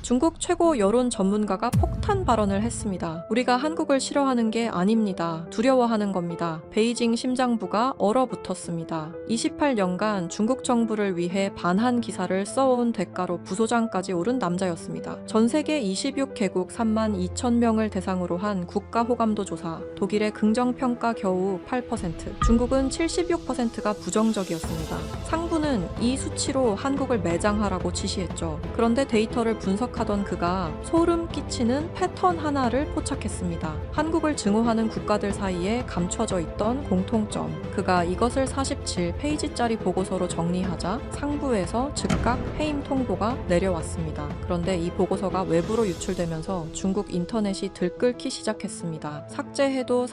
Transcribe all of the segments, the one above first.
중국 최고 여론 전문가가 폭탄 발언을 했습니다. 우리가 한국을 싫어하는 게 아닙니다. 두려워하는 겁니다. 베이징 심장부가 얼어붙었습니다. 28년간 중국 정부를 위해 반한 기사를 써온 대가로 부소장까지 오른 남자였습니다. 전 세계 26개국 3만 2천 명을 대상으로 한 국가 호감도 조사, 독일의 긍정평가 겨우 8%, 중국은 76%가 부정적이었습니다. 상부는 이 수치로 한국을 매장하라고 지시했죠. 그런데 데이터를 분석하던 그가 소름 끼치는 패턴 하나를 포착했습니다. 한국을 증오하는 국가들 사이에 감춰져 있던 공통점. 그가 이것을 47페이지짜리 보고서로 정리하자 상부에서 즉각 해임 통보가 내려왔습니다. 그런데 이 보고서가 외부로 유출되면서 중국 인터넷이 들끓기 시작했습니다. 삭제해도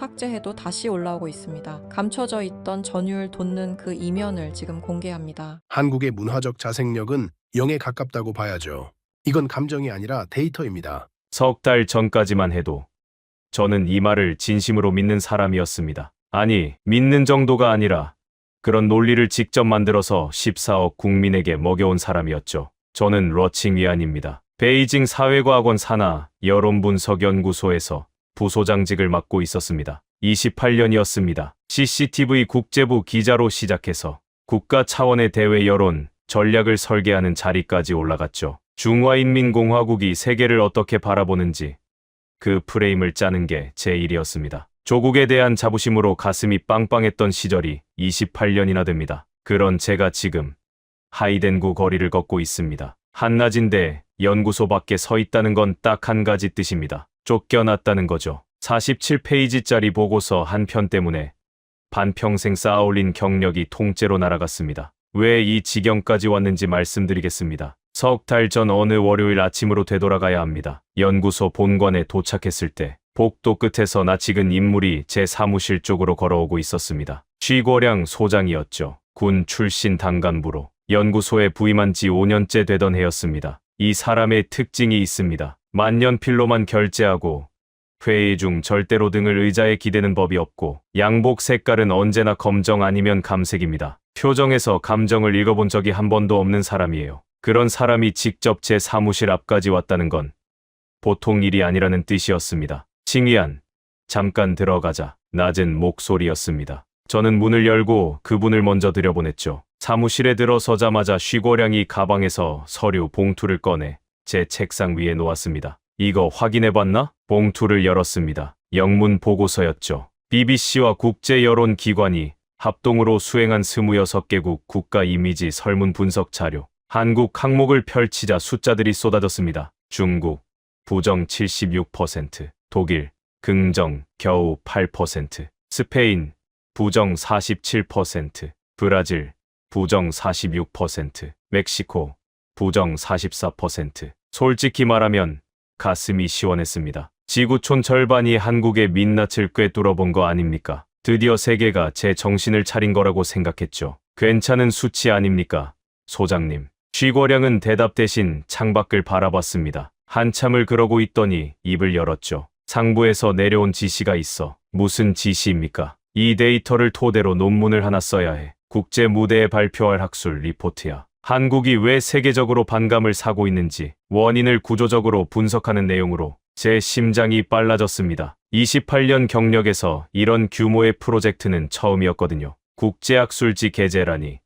다시 올라오고 있습니다. 감춰져 있던 전율 돋는 그 이면을 지금 공개합니다. 한국의 문화적 자생력은 0에 가깝다고 봐야죠. 이건 감정이 아니라 데이터입니다. 석 달 전까지만 해도 저는 이 말을 진심으로 믿는 사람이었습니다. 아니, 믿는 정도가 아니라 그런 논리를 직접 만들어서 14억 국민에게 먹여온 사람이었죠. 저는 러칭위안입니다. 베이징 사회과학원 산하 여론분석연구소에서 부소장직을 맡고 있었습니다. 28년이었습니다. CCTV 국제부 기자로 시작해서 국가 차원의 대외 여론 전략을 설계하는 자리까지 올라갔죠. 중화인민공화국이 세계를 어떻게 바라보는지 그 프레임을 짜는 게 제 일이었습니다. 조국에 대한 자부심으로 가슴이 빵빵했던 시절이 28년이나 됩니다. 그런 제가 지금 하이덴구 거리를 걷고 있습니다. 한낮인데 연구소 밖에 서 있다는 건 딱 한 가지 뜻입니다. 쫓겨났다는 거죠. 47페이지짜리 보고서 한 편 때문에 반평생 쌓아올린 경력이 통째로 날아갔습니다. 왜 이 지경까지 왔는지 말씀드리겠습니다. 석 달 전 어느 월요일 아침으로 되돌아가야 합니다. 연구소 본관에 도착했을 때 복도 끝에서 낯익은 인물이 제 사무실 쪽으로 걸어오고 있었습니다. 쉬고량 소장이었죠. 군 출신 단간부로 연구소에 부임한 지 5년째 되던 해였습니다. 이 사람의 특징이 있습니다. 만년필로만 결제하고 회의 중 절대로 등을 의자에 기대는 법이 없고 양복 색깔은 언제나 검정 아니면 감색입니다. 표정에서 감정을 읽어본 적이 한 번도 없는 사람이에요. 그런 사람이 직접 제 사무실 앞까지 왔다는 건 보통 일이 아니라는 뜻이었습니다. 칭이안, 잠깐 들어가자. 낮은 목소리였습니다. 저는 문을 열고 그분을 먼저 들여보냈죠. 사무실에 들어서자마자 쉬고량이 가방에서 서류 봉투를 꺼내 제 책상 위에 놓았습니다. 이거 확인해봤나? 봉투를 열었습니다. 영문 보고서였죠. BBC와 국제여론기관이 합동으로 수행한 26개국 국가 이미지 설문 분석 자료. 한국 항목을 펼치자 숫자들이 쏟아졌습니다. 중국, 부정 76%, 독일, 긍정 겨우 8%, 스페인, 부정 47%, 브라질, 부정 46%, 멕시코, 부정 44%. 솔직히 말하면 가슴이 시원했습니다. 지구촌 절반이 한국의 민낯을 꿰뚫어본 거 아닙니까? 드디어 세계가 제 정신을 차린 거라고 생각했죠. 괜찮은 수치 아닙니까? 소장님. 쉬고량은 대답 대신 창밖을 바라봤습니다. 한참을 그러고 있더니 입을 열었죠. 상부에서 내려온 지시가 있어. 무슨 지시입니까? 이 데이터를 토대로 논문을 하나 써야 해. 국제 무대에 발표할 학술 리포트야. 한국이 왜 세계적으로 반감을 사고 있는지 원인을 구조적으로 분석하는 내용으로 제 심장이 빨라졌습니다. 28년 경력에서 이런 규모의 프로젝트는 처음이었거든요. 국제학술지 게재라니.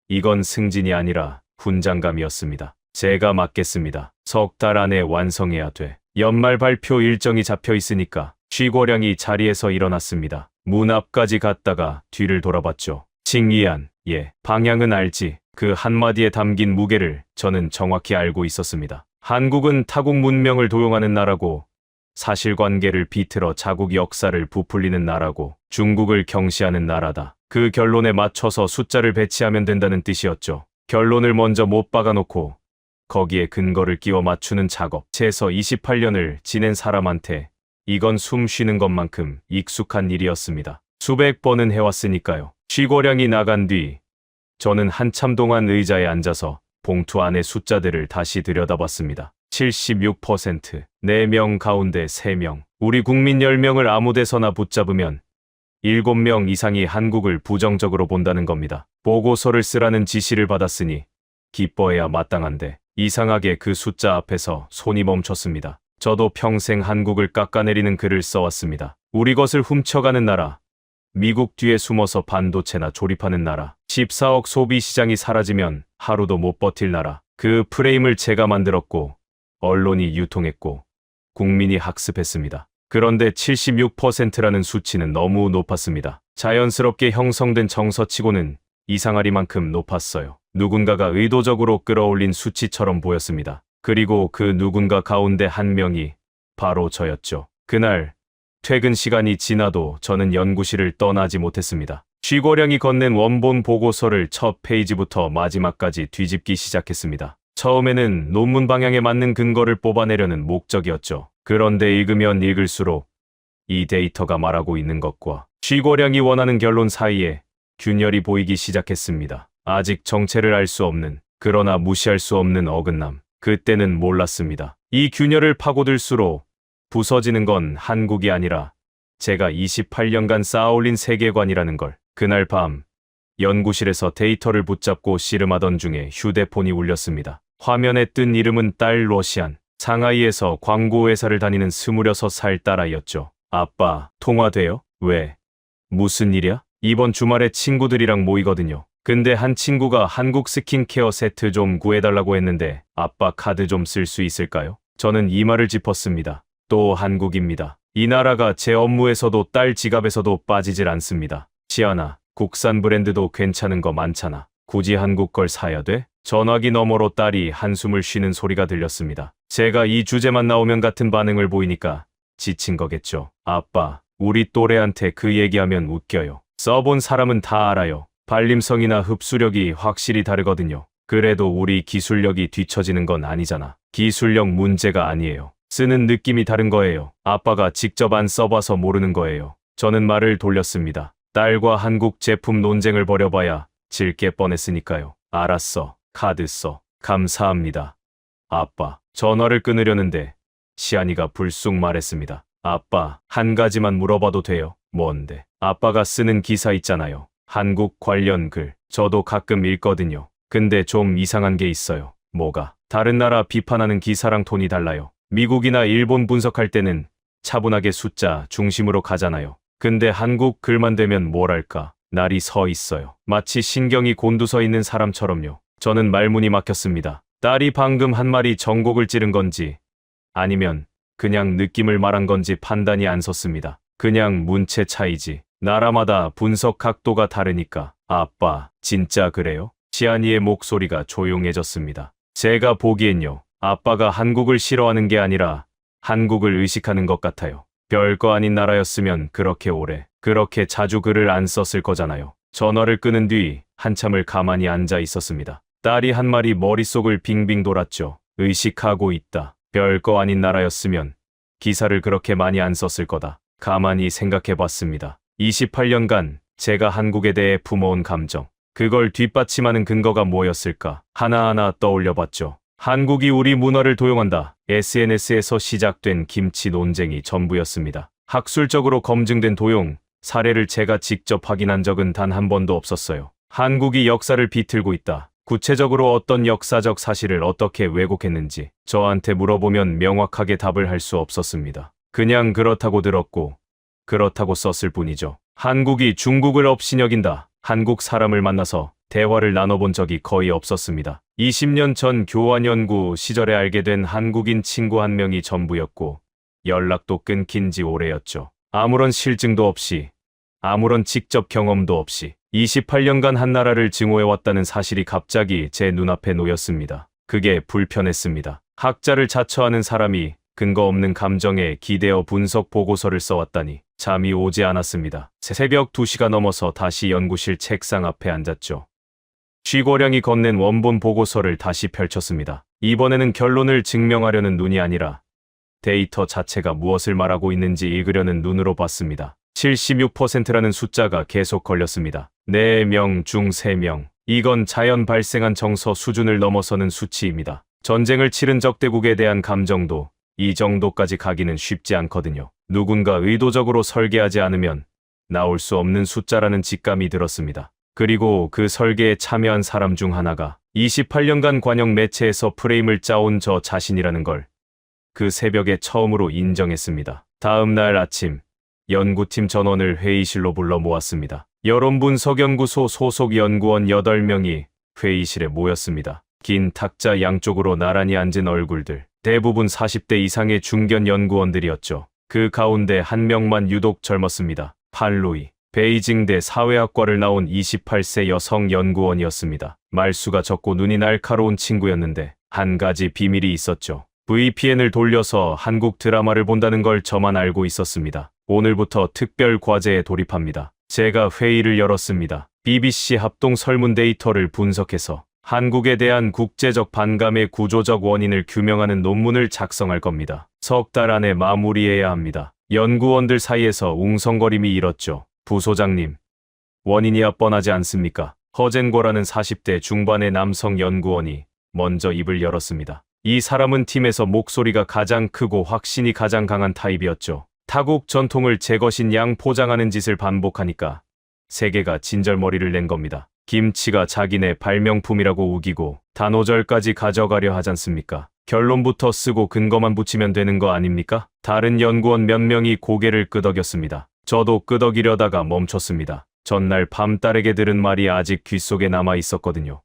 이건 승진이 아니라 훈장감이었습니다. 제가 맡겠습니다. 석 달 안에 완성해야 돼. 연말 발표 일정이 잡혀 있으니까. 쉬고량이 자리에서 일어났습니다. 문 앞까지 갔다가 뒤를 돌아봤죠. 칭이안, 예, 방향은 알지. 그 한마디에 담긴 무게를 저는 정확히 알고 있었습니다. 한국은 타국 문명을 도용하는 나라고, 사실관계를 비틀어 자국 역사를 부풀리는 나라고, 중국을 경시하는 나라다. 그 결론에 맞춰서 숫자를 배치하면 된다는 뜻이었죠. 결론을 먼저 못 박아놓고 거기에 근거를 끼워 맞추는 작업. 최소 28년을 지낸 사람한테 이건 숨 쉬는 것만큼 익숙한 일이었습니다. 수백 번은 해왔으니까요. 쉬고량이 나간 뒤 저는 한참 동안 의자에 앉아서 봉투 안의 숫자들을 다시 들여다봤습니다. 76%, 4명 가운데 3명. 우리 국민 10명을 아무 데서나 붙잡으면 7명 이상이 한국을 부정적으로 본다는 겁니다. 보고서를 쓰라는 지시를 받았으니 기뻐해야 마땅한데 이상하게 그 숫자 앞에서 손이 멈췄습니다. 저도 평생 한국을 깎아내리는 글을 써왔습니다. 우리 것을 훔쳐가는 나라, 미국 뒤에 숨어서 반도체나 조립하는 나라, 14억 소비 시장이 사라지면 하루도 못 버틸 나라. 그 프레임을 제가 만들었고 언론이 유통했고 국민이 학습했습니다. 그런데 76%라는 수치는 너무 높았습니다. 자연스럽게 형성된 정서치고는 이상하리만큼 높았어요. 누군가가 의도적으로 끌어올린 수치처럼 보였습니다. 그리고 그 누군가 가운데 한 명이 바로 저였죠. 그날 퇴근 시간이 지나도 저는 연구실을 떠나지 못했습니다. 쥐고량이 건넨 원본 보고서를 첫 페이지부터 마지막까지 뒤집기 시작했습니다. 처음에는 논문 방향에 맞는 근거를 뽑아내려는 목적이었죠. 그런데 읽으면 읽을수록 이 데이터가 말하고 있는 것과 쥐고량이 원하는 결론 사이에 균열이 보이기 시작했습니다. 아직 정체를 알 수 없는, 그러나 무시할 수 없는 어긋남. 그때는 몰랐습니다. 이 균열을 파고들수록 부서지는 건 한국이 아니라 제가 28년간 쌓아올린 세계관이라는 걸. 그날 밤 연구실에서 데이터를 붙잡고 씨름하던 중에 휴대폰이 울렸습니다. 화면에 뜬 이름은 딸 러시안. 상하이에서 광고회사를 다니는 26살 딸아이였죠. 아빠, 통화돼요? 왜? 무슨 일이야? 이번 주말에 친구들이랑 모이거든요. 근데 한 친구가 한국 스킨케어 세트 좀 구해달라고 했는데 아빠 카드 좀 쓸 수 있을까요? 저는 이 말을 짚었습니다. 또 한국입니다. 이 나라가 제 업무에서도 딸 지갑에서도 빠지질 않습니다. 시아나, 국산 브랜드도 괜찮은 거 많잖아. 굳이 한국 걸 사야 돼? 전화기 너머로 딸이 한숨을 쉬는 소리가 들렸습니다. 제가 이 주제만 나오면 같은 반응을 보이니까 지친 거겠죠. 아빠, 우리 또래한테 그 얘기하면 웃겨요. 써본 사람은 다 알아요. 발림성이나 흡수력이 확실히 다르거든요. 그래도 우리 기술력이 뒤처지는 건 아니잖아. 기술력 문제가 아니에요. 쓰는 느낌이 다른 거예요. 아빠가 직접 안 써봐서 모르는 거예요. 저는 말을 돌렸습니다. 딸과 한국 제품 논쟁을 벌여봐야 질 게 뻔했으니까요. 알았어. 카드 써. 감사합니다. 아빠. 전화를 끊으려는데 시안이가 불쑥 말했습니다. 아빠, 한 가지만 물어봐도 돼요? 뭔데? 아빠가 쓰는 기사 있잖아요. 한국 관련 글. 저도 가끔 읽거든요. 근데 좀 이상한 게 있어요. 뭐가? 다른 나라 비판하는 기사랑 톤이 달라요. 미국이나 일본 분석할 때는 차분하게 숫자 중심으로 가잖아요. 근데 한국 글만 되면 뭐랄까, 날이 서 있어요. 마치 신경이 곤두서 있는 사람처럼요. 저는 말문이 막혔습니다. 딸이 방금 한 말이 정곡을 찌른 건지 아니면 그냥 느낌을 말한 건지 판단이 안 섰습니다. 그냥 문체 차이지. 나라마다 분석 각도가 다르니까. 아빠, 진짜 그래요? 시안이의 목소리가 조용해졌습니다. 제가 보기엔요. 아빠가 한국을 싫어하는 게 아니라 한국을 의식하는 것 같아요. 별거 아닌 나라였으면 그렇게 오래, 그렇게 자주 글을 안 썼을 거잖아요. 전화를 끊은 뒤 한참을 가만히 앉아 있었습니다. 딸이 한 말이 머릿속을 빙빙 돌았죠. 의식하고 있다. 별거 아닌 나라였으면 기사를 그렇게 많이 안 썼을 거다. 가만히 생각해 봤습니다. 28년간 제가 한국에 대해 품어온 감정, 그걸 뒷받침하는 근거가 뭐였을까? 하나하나 떠올려 봤죠. 한국이 우리 문화를 도용한다. SNS에서 시작된 김치 논쟁이 전부였습니다. 학술적으로 검증된 도용, 사례를 제가 직접 확인한 적은 단 한 번도 없었어요. 한국이 역사를 비틀고 있다. 구체적으로 어떤 역사적 사실을 어떻게 왜곡했는지 저한테 물어보면 명확하게 답을 할 수 없었습니다. 그냥 그렇다고 들었고 그렇다고 썼을 뿐이죠. 한국이 중국을 업신여긴다. 한국 사람을 만나서 대화를 나눠본 적이 거의 없었습니다. 20년 전 교환연구 시절에 알게 된 한국인 친구 한 명이 전부였고 연락도 끊긴 지 오래였죠. 아무런 실증도 없이, 아무런 직접 경험도 없이 28년간 한 나라를 증오해왔다는 사실이 갑자기 제 눈앞에 놓였습니다. 그게 불편했습니다. 학자를 자처하는 사람이 근거 없는 감정에 기대어 분석 보고서를 써왔다니 잠이 오지 않았습니다. 새벽 2시가 넘어서 다시 연구실 책상 앞에 앉았죠. 쥐고량이 건넨 원본 보고서를 다시 펼쳤습니다. 이번에는 결론을 증명하려는 눈이 아니라 데이터 자체가 무엇을 말하고 있는지 읽으려는 눈으로 봤습니다. 76%라는 숫자가 계속 걸렸습니다. 4명 중 3명. 이건 자연 발생한 정서 수준을 넘어서는 수치입니다. 전쟁을 치른 적대국에 대한 감정도 이 정도까지 가기는 쉽지 않거든요. 누군가 의도적으로 설계하지 않으면 나올 수 없는 숫자라는 직감이 들었습니다. 그리고 그 설계에 참여한 사람 중 하나가 28년간 관영 매체에서 프레임을 짜온 저 자신이라는 걸 그 새벽에 처음으로 인정했습니다. 다음 날 아침, 연구팀 전원을 회의실로 불러 모았습니다. 여론분석연구소 소속 연구원 8명이 회의실에 모였습니다. 긴 탁자 양쪽으로 나란히 앉은 얼굴들, 대부분 40대 이상의 중견 연구원들이었죠. 그 가운데 한 명만 유독 젊었습니다. 팔로이, 베이징대 사회학과를 나온 28세 여성 연구원이었습니다. 말수가 적고 눈이 날카로운 친구였는데 한 가지 비밀이 있었죠. VPN을 돌려서 한국 드라마를 본다는 걸 저만 알고 있었습니다. 오늘부터 특별 과제에 돌입합니다. 제가 회의를 열었습니다. BBC 합동 설문 데이터를 분석해서 한국에 대한 국제적 반감의 구조적 원인을 규명하는 논문을 작성할 겁니다. 석 달 안에 마무리해야 합니다. 연구원들 사이에서 웅성거림이 일었죠. 부소장님, 원인이야 뻔하지 않습니까? 허젠고라는 40대 중반의 남성 연구원이 먼저 입을 열었습니다. 이 사람은 팀에서 목소리가 가장 크고 확신이 가장 강한 타입이었죠. 타국 전통을 제 것인 양 포장하는 짓을 반복하니까 세계가 진절머리를 낸 겁니다. 김치가 자기네 발명품이라고 우기고 단오절까지 가져가려 하잖습니까? 결론부터 쓰고 근거만 붙이면 되는 거 아닙니까? 다른 연구원 몇 명이 고개를 끄덕였습니다. 저도 끄덕이려다가 멈췄습니다. 전날 밤 딸에게 들은 말이 아직 귓속에 남아 있었거든요.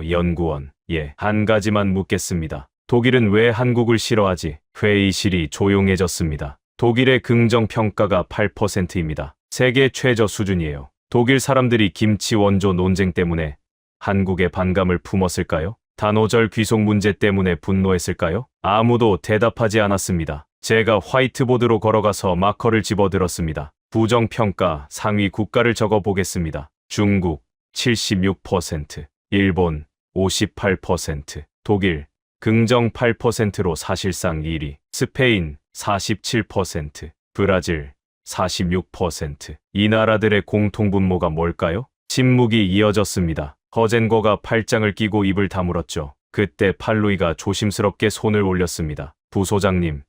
연구원, 한 가지만 묻겠습니다. 독일은 왜 한국을 싫어하지? 회의실이 조용해졌습니다. 독일의 긍정평가가 8%입니다. 세계 최저 수준이에요. 독일 사람들이 김치 원조 논쟁 때문에 한국에 반감을 품었을까요? 단오절 귀속 문제 때문에 분노했을까요? 아무도 대답하지 않았습니다. 제가 화이트보드로 걸어가서 마커를 집어들었습니다. 부정평가 상위 국가를 적어보겠습니다. 중국 76%, 일본 58%, 독일 긍정 8%로 사실상 1위, 스페인 47%, 브라질 46%. 이 나라들의 공통분모가 뭘까요? 침묵이 이어졌습니다. 허젠거가 팔짱을 끼고 입을 다물었죠. 그때 팔로이가 조심스럽게 손을 올렸습니다. 부소장님,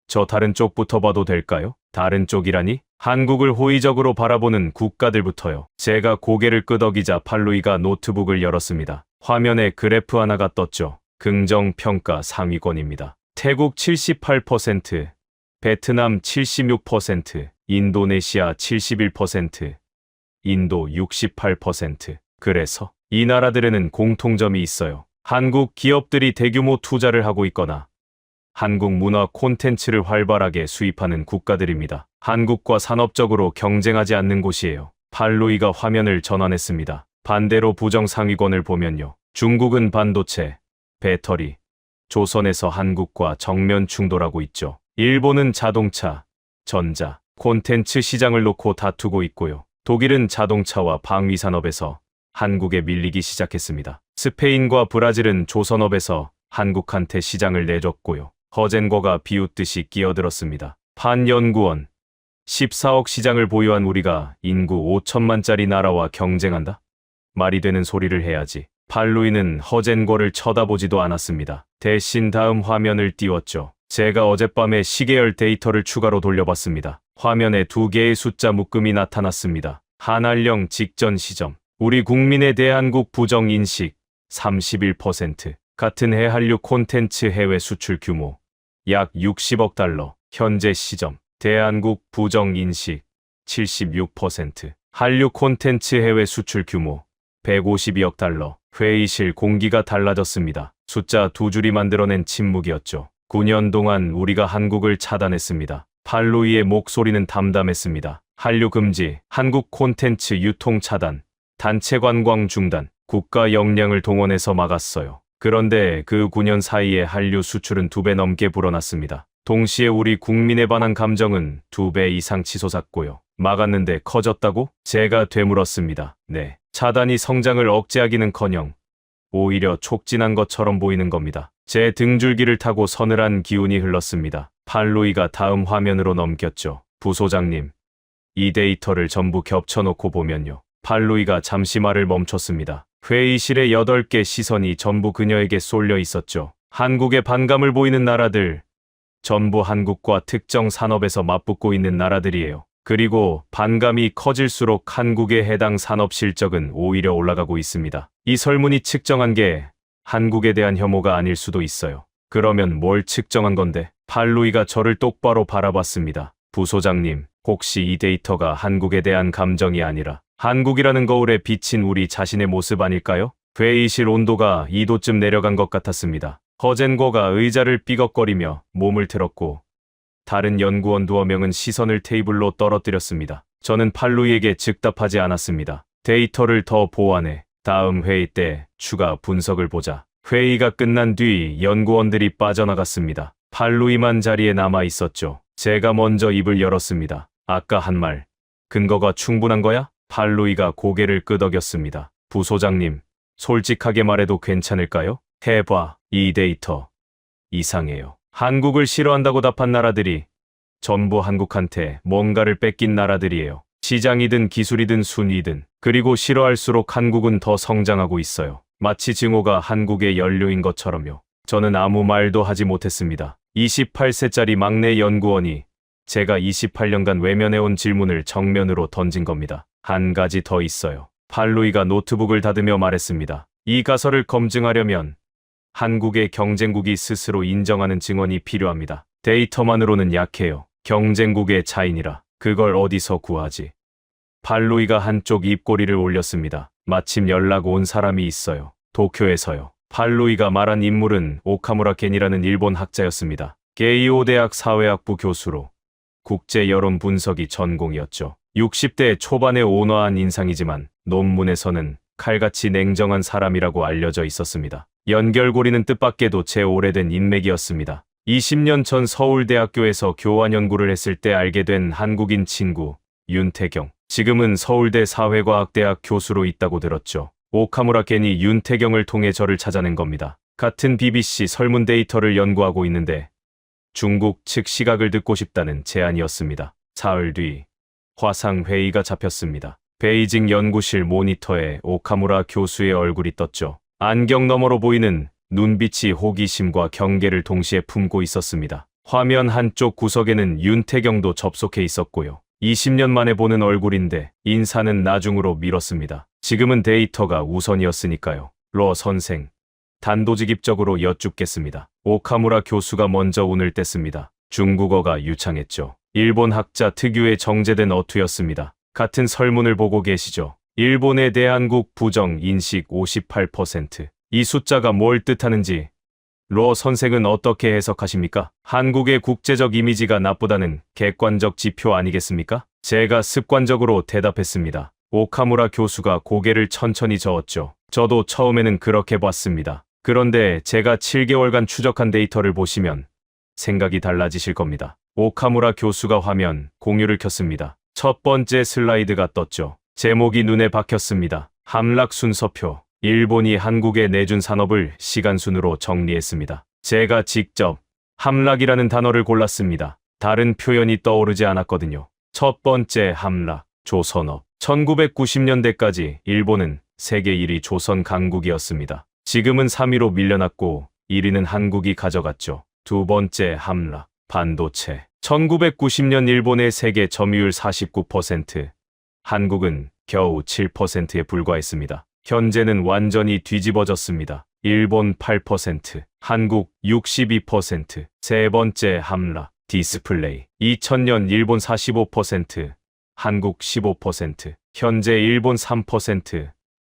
저 다른 쪽부터 봐도 될까요? 다른 쪽이라니? 한국을 호의적으로 바라보는 국가들부터요. 제가 고개를 끄덕이자 팔로이가 노트북을 열었습니다. 화면에 그래프 하나가 떴죠. 긍정평가 상위권입니다. 태국 78%, 베트남 76%, 인도네시아 71%, 인도 68%. 그래서 이 나라들에는 공통점이 있어요. 한국 기업들이 대규모 투자를 하고 있거나 한국 문화 콘텐츠를 활발하게 수입하는 국가들입니다. 한국과 산업적으로 경쟁하지 않는 곳이에요. 팔로이가 화면을 전환했습니다. 반대로 부정 상위권을 보면요. 중국은 반도체, 배터리, 조선에서 한국과 정면 충돌하고 있죠. 일본은 자동차, 전자, 콘텐츠 시장을 놓고 다투고 있고요. 독일은 자동차와 방위산업에서 한국에 밀리기 시작했습니다. 스페인과 브라질은 조선업에서 한국한테 시장을 내줬고요. 허젠거가 비웃듯이 끼어들었습니다. 판연구원, 14억 시장을 보유한 우리가 인구 5천만짜리 나라와 경쟁한다? 말이 되는 소리를 해야지. 팔로이는 허젠거를 쳐다보지도 않았습니다. 대신 다음 화면을 띄웠죠. 제가 어젯밤에 시계열 데이터를 추가로 돌려봤습니다. 화면에 2개의 숫자 묶음이 나타났습니다. 한알령 직전 시점, 우리 국민의 대한국 부정인식 31%, 같은 해 한류 콘텐츠 해외 수출 규모 약 60억 달러, 현재 시점, 대한국 부정인식 76%, 한류 콘텐츠 해외 수출 규모 152억 달러. 회의실 공기가 달라졌습니다. 숫자 2줄이 만들어낸 침묵이었죠. 9년 동안 우리가 한국을 차단했습니다. 팔로이의 목소리는 담담했습니다. 한류 금지, 한국 콘텐츠 유통 차단, 단체 관광 중단, 국가 역량을 동원해서 막았어요. 그런데 그 9년 사이에 한류 수출은 2배 넘게 불어났습니다. 동시에 우리 국민에 반한 감정은 2배 이상 치솟았고요. 막았는데 커졌다고? 제가 되물었습니다. 네. 차단이 성장을 억제하기는커녕 오히려 촉진한 것처럼 보이는 겁니다. 제 등줄기를 타고 서늘한 기운이 흘렀습니다. 팔로이가 다음 화면으로 넘겼죠. 부소장님, 이 데이터를 전부 겹쳐놓고 보면요. 팔로이가 잠시 말을 멈췄습니다. 회의실의 8개 시선이 전부 그녀에게 쏠려 있었죠. 한국의 반감을 보이는 나라들, 전부 한국과 특정 산업에서 맞붙고 있는 나라들이에요. 그리고 반감이 커질수록 한국의 해당 산업 실적은 오히려 올라가고 있습니다. 이 설문이 측정한 게 한국에 대한 혐오가 아닐 수도 있어요. 그러면 뭘 측정한 건데? 팔루이가 저를 똑바로 바라봤습니다. 부소장님, 혹시 이 데이터가 한국에 대한 감정이 아니라 한국이라는 거울에 비친 우리 자신의 모습 아닐까요? 회의실 온도가 2도쯤 내려간 것 같았습니다. 허젠거가 의자를 삐걱거리며 몸을 틀었고 다른 연구원 2명은 시선을 테이블로 떨어뜨렸습니다. 저는 팔루이에게 즉답하지 않았습니다. 데이터를 더 보완해 다음 회의 때 추가 분석을 보자. 회의가 끝난 뒤 연구원들이 빠져나갔습니다. 팔루이만 자리에 남아 있었죠. 제가 먼저 입을 열었습니다. 아까 한 말, 근거가 충분한 거야? 팔루이가 고개를 끄덕였습니다. 부소장님, 솔직하게 말해도 괜찮을까요? 해봐. 이 데이터 이상해요. 한국을 싫어한다고 답한 나라들이 전부 한국한테 뭔가를 뺏긴 나라들이에요. 시장이든 기술이든 순위든. 그리고 싫어할수록 한국은 더 성장하고 있어요. 마치 증오가 한국의 연료인 것처럼요. 저는 아무 말도 하지 못했습니다. 28세짜리 막내 연구원이 제가 28년간 외면해온 질문을 정면으로 던진 겁니다. 한 가지 더 있어요. 팔루이가 노트북을 닫으며 말했습니다. 이 가설을 검증하려면 한국의 경쟁국이 스스로 인정하는 증언이 필요합니다. 데이터만으로는 약해요. 경쟁국의 차이니라. 그걸 어디서 구하지? 팔루이가 한쪽 입꼬리를 올렸습니다. 마침 연락 온 사람이 있어요. 도쿄에서요. 팔루이가 말한 인물은 오카무라 겐이라는 일본 학자였습니다. 게이오 대학 사회학부 교수로 국제 여론 분석이 전공이었죠. 60대 초반에 온화한 인상이지만 논문에서는 칼같이 냉정한 사람이라고 알려져 있었습니다. 연결고리는 뜻밖에도 제 오래된 인맥이었습니다. 20년 전 서울대학교에서 교환 연구를 했을 때 알게 된 한국인 친구 윤태경. 지금은 서울대 사회과학대학 교수로 있다고 들었죠. 오카무라 겐이 윤태경을 통해 저를 찾아낸 겁니다. 같은 BBC 설문 데이터를 연구하고 있는데 중국 측 시각을 듣고 싶다는 제안이었습니다. 사흘 뒤 화상 회의가 잡혔습니다. 베이징 연구실 모니터에 오카무라 교수의 얼굴이 떴죠. 안경 너머로 보이는 눈빛이 호기심과 경계를 동시에 품고 있었습니다. 화면 한쪽 구석에는 윤태경도 접속해 있었고요. 20년 만에 보는 얼굴인데 인사는 나중으로 미뤘습니다. 지금은 데이터가 우선이었으니까요. 러 선생, 단도직입적으로 여쭙겠습니다. 오카무라 교수가 먼저 운을 뗐습니다. 중국어가 유창했죠. 일본 학자 특유의 정제된 어투였습니다. 같은 설문을 보고 계시죠? 일본의 대한국 부정 인식 58%. 이 숫자가 뭘 뜻하는지 러 선생은 어떻게 해석하십니까? 한국의 국제적 이미지가 나쁘다는 객관적 지표 아니겠습니까? 제가 습관적으로 대답했습니다. 오카무라 교수가 고개를 천천히 저었죠. 저도 처음에는 그렇게 봤습니다. 그런데 제가 7개월간 추적한 데이터를 보시면 생각이 달라지실 겁니다. 오카무라 교수가 화면 공유를 켰습니다. 첫 번째 슬라이드가 떴죠. 제목이 눈에 박혔습니다. 함락 순서표. 일본이 한국에 내준 산업을 시간순으로 정리했습니다. 제가 직접 함락이라는 단어를 골랐습니다. 다른 표현이 떠오르지 않았거든요. 첫 번째 함락, 조선업. 1990년대까지 일본은 세계 1위 조선 강국이었습니다. 지금은 3위로 밀려났고 1위는 한국이 가져갔죠. 두 번째 함락, 반도체. 1990년 일본의 세계 점유율 49%, 한국은 겨우 7%에 불과했습니다. 현재는 완전히 뒤집어졌습니다. 일본 8%, 한국 62%. 세 번째 함락, 디스플레이. 2000년 일본 45%, 한국 15%. 현재 일본 3%,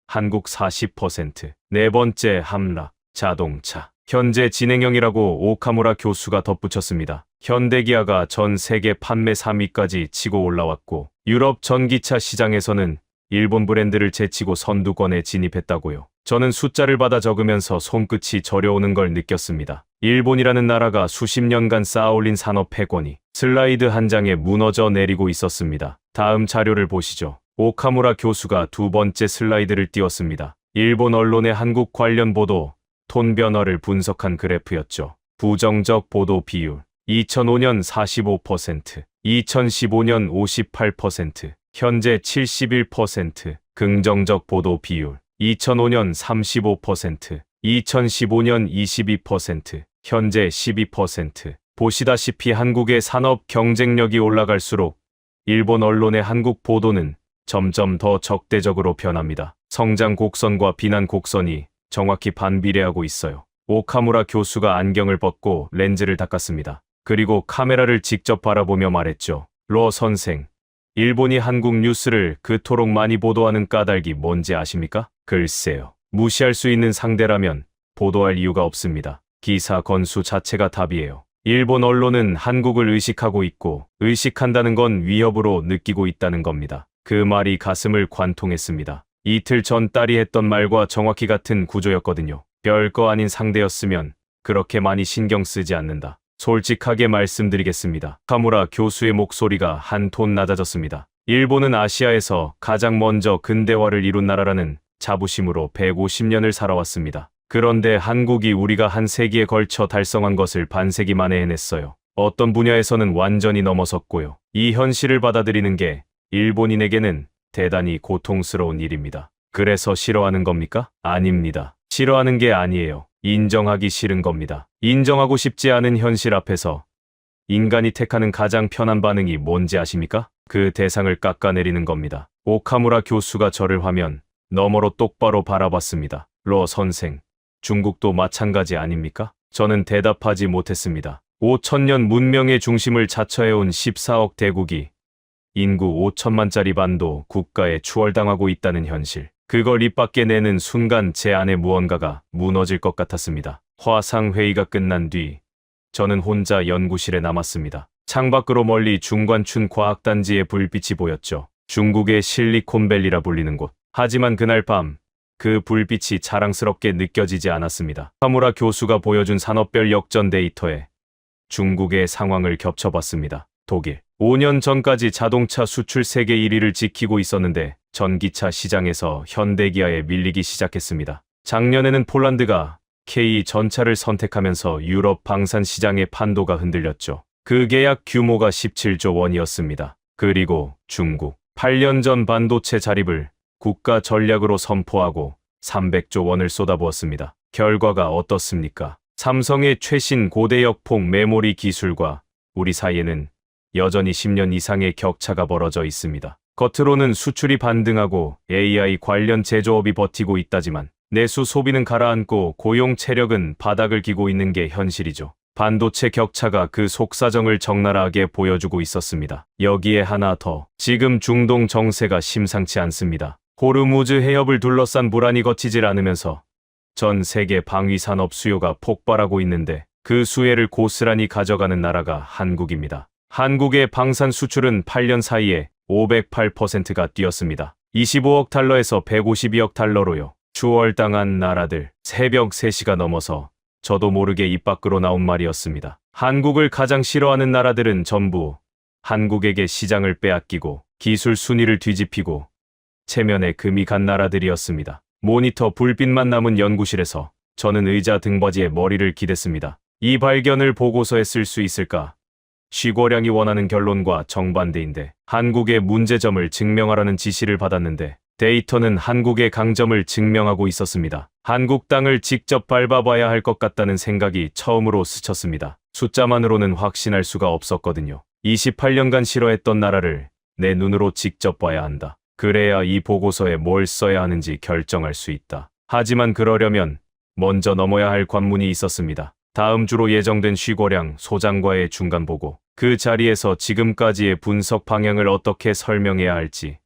한국 40%. 네 번째 함락, 자동차. 현재 진행형이라고 오카무라 교수가 덧붙였습니다. 현대기아가 전 세계 판매 3위까지 치고 올라왔고 유럽 전기차 시장에서는 일본 브랜드를 제치고 선두권에 진입했다고요. 저는 숫자를 받아 적으면서 손끝이 저려오는 걸 느꼈습니다. 일본이라는 나라가 수십 년간 쌓아올린 산업 패권이 슬라이드 한 장에 무너져 내리고 있었습니다. 다음 자료를 보시죠. 오카무라 교수가 두 번째 슬라이드를 띄웠습니다. 일본 언론의 한국 관련 보도, 톤 변화를 분석한 그래프였죠. 부정적 보도 비율 2005년 45%, 2015년 58%, 현재 71%. 긍정적 보도 비율 2005년 35%, 2015년 22%, 현재 12%. 보시다시피 한국의 산업 경쟁력이 올라갈수록 일본 언론의 한국 보도는 점점 더 적대적으로 변합니다. 성장 곡선과 비난 곡선이 정확히 반비례하고 있어요. 오카무라 교수가 안경을 벗고 렌즈를 닦았습니다. 그리고 카메라를 직접 바라보며 말했죠. 로 선생, 일본이 한국 뉴스를 그토록 많이 보도하는 까닭이 뭔지 아십니까? 글쎄요. 무시할 수 있는 상대라면 보도할 이유가 없습니다. 기사 건수 자체가 답이에요. 일본 언론은 한국을 의식하고 있고 의식한다는 건 위협으로 느끼고 있다는 겁니다. 그 말이 가슴을 관통했습니다. 이틀 전 딸이 했던 말과 정확히 같은 구조였거든요. 별거 아닌 상대였으면 그렇게 많이 신경 쓰지 않는다. 솔직하게 말씀드리겠습니다. 카무라 교수의 목소리가 한 톤 낮아졌습니다. 일본은 아시아에서 가장 먼저 근대화를 이룬 나라라는 자부심으로 150년을 살아왔습니다. 그런데 한국이 우리가 한 세기에 걸쳐 달성한 것을 반세기 만에 해냈어요. 어떤 분야에서는 완전히 넘어섰고요. 이 현실을 받아들이는 게 일본인에게는 대단히 고통스러운 일입니다. 그래서 싫어하는 겁니까? 아닙니다. 싫어하는 게 아니에요. 인정하기 싫은 겁니다. 인정하고 싶지 않은 현실 앞에서 인간이 택하는 가장 편한 반응이 뭔지 아십니까? 그 대상을 깎아내리는 겁니다. 오카무라 교수가 저를 화면 너머로 똑바로 바라봤습니다. 로 선생, 중국도 마찬가지 아닙니까? 저는 대답하지 못했습니다. 5천년 문명의 중심을 자처해온 14억 대국이 인구 5천만짜리 반도 국가에 추월당하고 있다는 현실. 그걸 입 밖에 내는 순간 제 안에 무언가가 무너질 것 같았습니다. 화상회의가 끝난 뒤 저는 혼자 연구실에 남았습니다. 창밖으로 멀리 중관춘 과학단지의 불빛이 보였죠. 중국의 실리콘밸리라 불리는 곳. 하지만 그날 밤 그 불빛이 자랑스럽게 느껴지지 않았습니다. 카무라 교수가 보여준 산업별 역전 데이터에 중국의 상황을 겹쳐봤습니다. 독일. 5년 전까지 자동차 수출 세계 1위를 지키고 있었는데 전기차 시장에서 현대기아에 밀리기 시작했습니다. 작년에는 폴란드가 K 전차를 선택하면서 유럽 방산 시장의 판도가 흔들렸죠. 그 계약 규모가 17조 원이었습니다. 그리고 중국. 8년 전 반도체 자립을 국가 전략으로 선포하고 300조 원을 쏟아부었습니다. 결과가 어떻습니까? 삼성의 최신 고대역폭 메모리 기술과 우리 사이에는 여전히 10년 이상의 격차가 벌어져 있습니다. 겉으로는 수출이 반등하고 AI 관련 제조업이 버티고 있다지만 내수 소비는 가라앉고 고용 체력은 바닥을 기고 있는 게 현실이죠. 반도체 격차가 그 속사정을 적나라하게 보여주고 있었습니다. 여기에 하나 더. 지금 중동 정세가 심상치 않습니다. 호르무즈 해협을 둘러싼 불안이 거치질 않으면서 전 세계 방위산업 수요가 폭발하고 있는데 그 수혜를 고스란히 가져가는 나라가 한국입니다. 한국의 방산 수출은 8년 사이에 508%가 뛰었습니다. 25억 달러에서 152억 달러로요. 추월당한 나라들. 새벽 3시가 넘어서 저도 모르게 입 밖으로 나온 말이었습니다. 한국을 가장 싫어하는 나라들은 전부 한국에게 시장을 빼앗기고 기술 순위를 뒤집히고 체면에 금이 간 나라들이었습니다. 모니터 불빛만 남은 연구실에서 저는 의자 등받이에 머리를 기댔습니다. 이 발견을 보고서에 쓸 수 있을까? 쉬고량이 원하는 결론과 정반대인데 한국의 문제점을 증명하라는 지시를 받았는데 데이터는 한국의 강점을 증명하고 있었습니다. 한국 땅을 직접 밟아봐야 할 것 같다는 생각이 처음으로 스쳤습니다. 숫자만으로는 확신할 수가 없었거든요. 28년간 싫어했던 나라를 내 눈으로 직접 봐야 한다. 그래야 이 보고서에 뭘 써야 하는지 결정할 수 있다. 하지만 그러려면 먼저 넘어야 할 관문이 있었습니다. 다음 주로 예정된 쉬고량 소장과의 중간 보고. 그 자리에서 지금까지의 분석 방향을 어떻게 설명해야 할지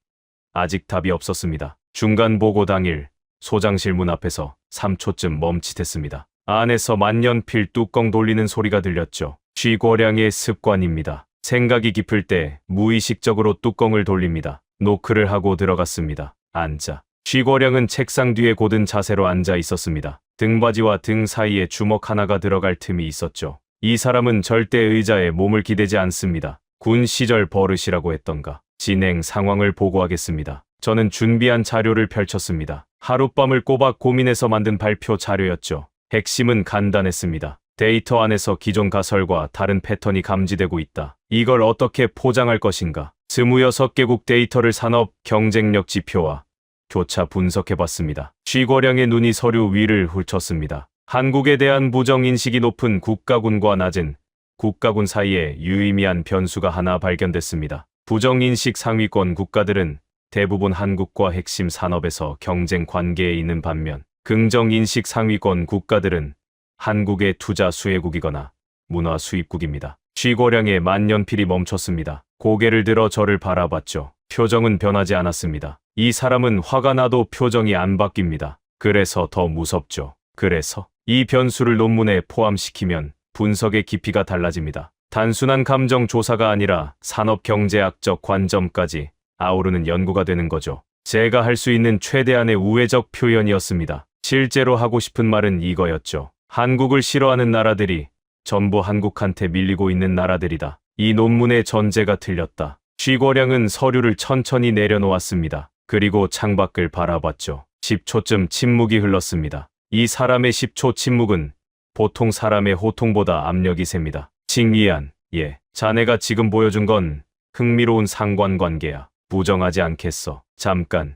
아직 답이 없었습니다. 중간 보고 당일 소장실 문 앞에서 3초쯤 멈칫했습니다. 안에서 만년필 뚜껑 돌리는 소리가 들렸죠. 쉬고량의 습관입니다. 생각이 깊을 때 무의식적으로 뚜껑을 돌립니다. 노크를 하고 들어갔습니다. 앉아. 쉬고량은 책상 뒤에 곧은 자세로 앉아 있었습니다. 등받이와 등 사이에 주먹 하나가 들어갈 틈이 있었죠. 이 사람은 절대 의자에 몸을 기대지 않습니다. 군 시절 버릇이라고 했던가. 진행 상황을 보고하겠습니다. 저는 준비한 자료를 펼쳤습니다. 하룻밤을 꼬박 고민해서 만든 발표 자료였죠. 핵심은 간단했습니다. 데이터 안에서 기존 가설과 다른 패턴이 감지되고 있다. 이걸 어떻게 포장할 것인가? 26개국 데이터를 산업 경쟁력 지표와 교차 분석해봤습니다. 쉬고량의 눈이 서류 위를 훑었습니다. 한국에 대한 부정인식이 높은 국가군과 낮은 국가군 사이에 유의미한 변수가 하나 발견됐습니다. 부정인식 상위권 국가들은 대부분 한국과 핵심 산업에서 경쟁 관계에 있는 반면 긍정인식 상위권 국가들은 한국의 투자 수혜국이거나 문화 수입국입니다. 쉬고량의 만년필이 멈췄습니다. 고개를 들어 저를 바라봤죠. 표정은 변하지 않았습니다. 이 사람은 화가 나도 표정이 안 바뀝니다. 그래서 더 무섭죠. 그래서 이 변수를 논문에 포함시키면 분석의 깊이가 달라집니다. 단순한 감정 조사가 아니라 산업경제학적 관점까지 아우르는 연구가 되는 거죠. 제가 할 수 있는 최대한의 우회적 표현이었습니다. 실제로 하고 싶은 말은 이거였죠. 한국을 싫어하는 나라들이 전부 한국한테 밀리고 있는 나라들이다. 이 논문의 전제가 틀렸다. 쉬고량은 서류를 천천히 내려놓았습니다. 그리고 창밖을 바라봤죠. 10초쯤 침묵이 흘렀습니다. 이 사람의 10초 침묵은 보통 사람의 호통보다 압력이 셉니다. 칭이안, 예, 자네가 지금 보여준 건 흥미로운 상관관계야. 부정하지 않겠어. 잠깐,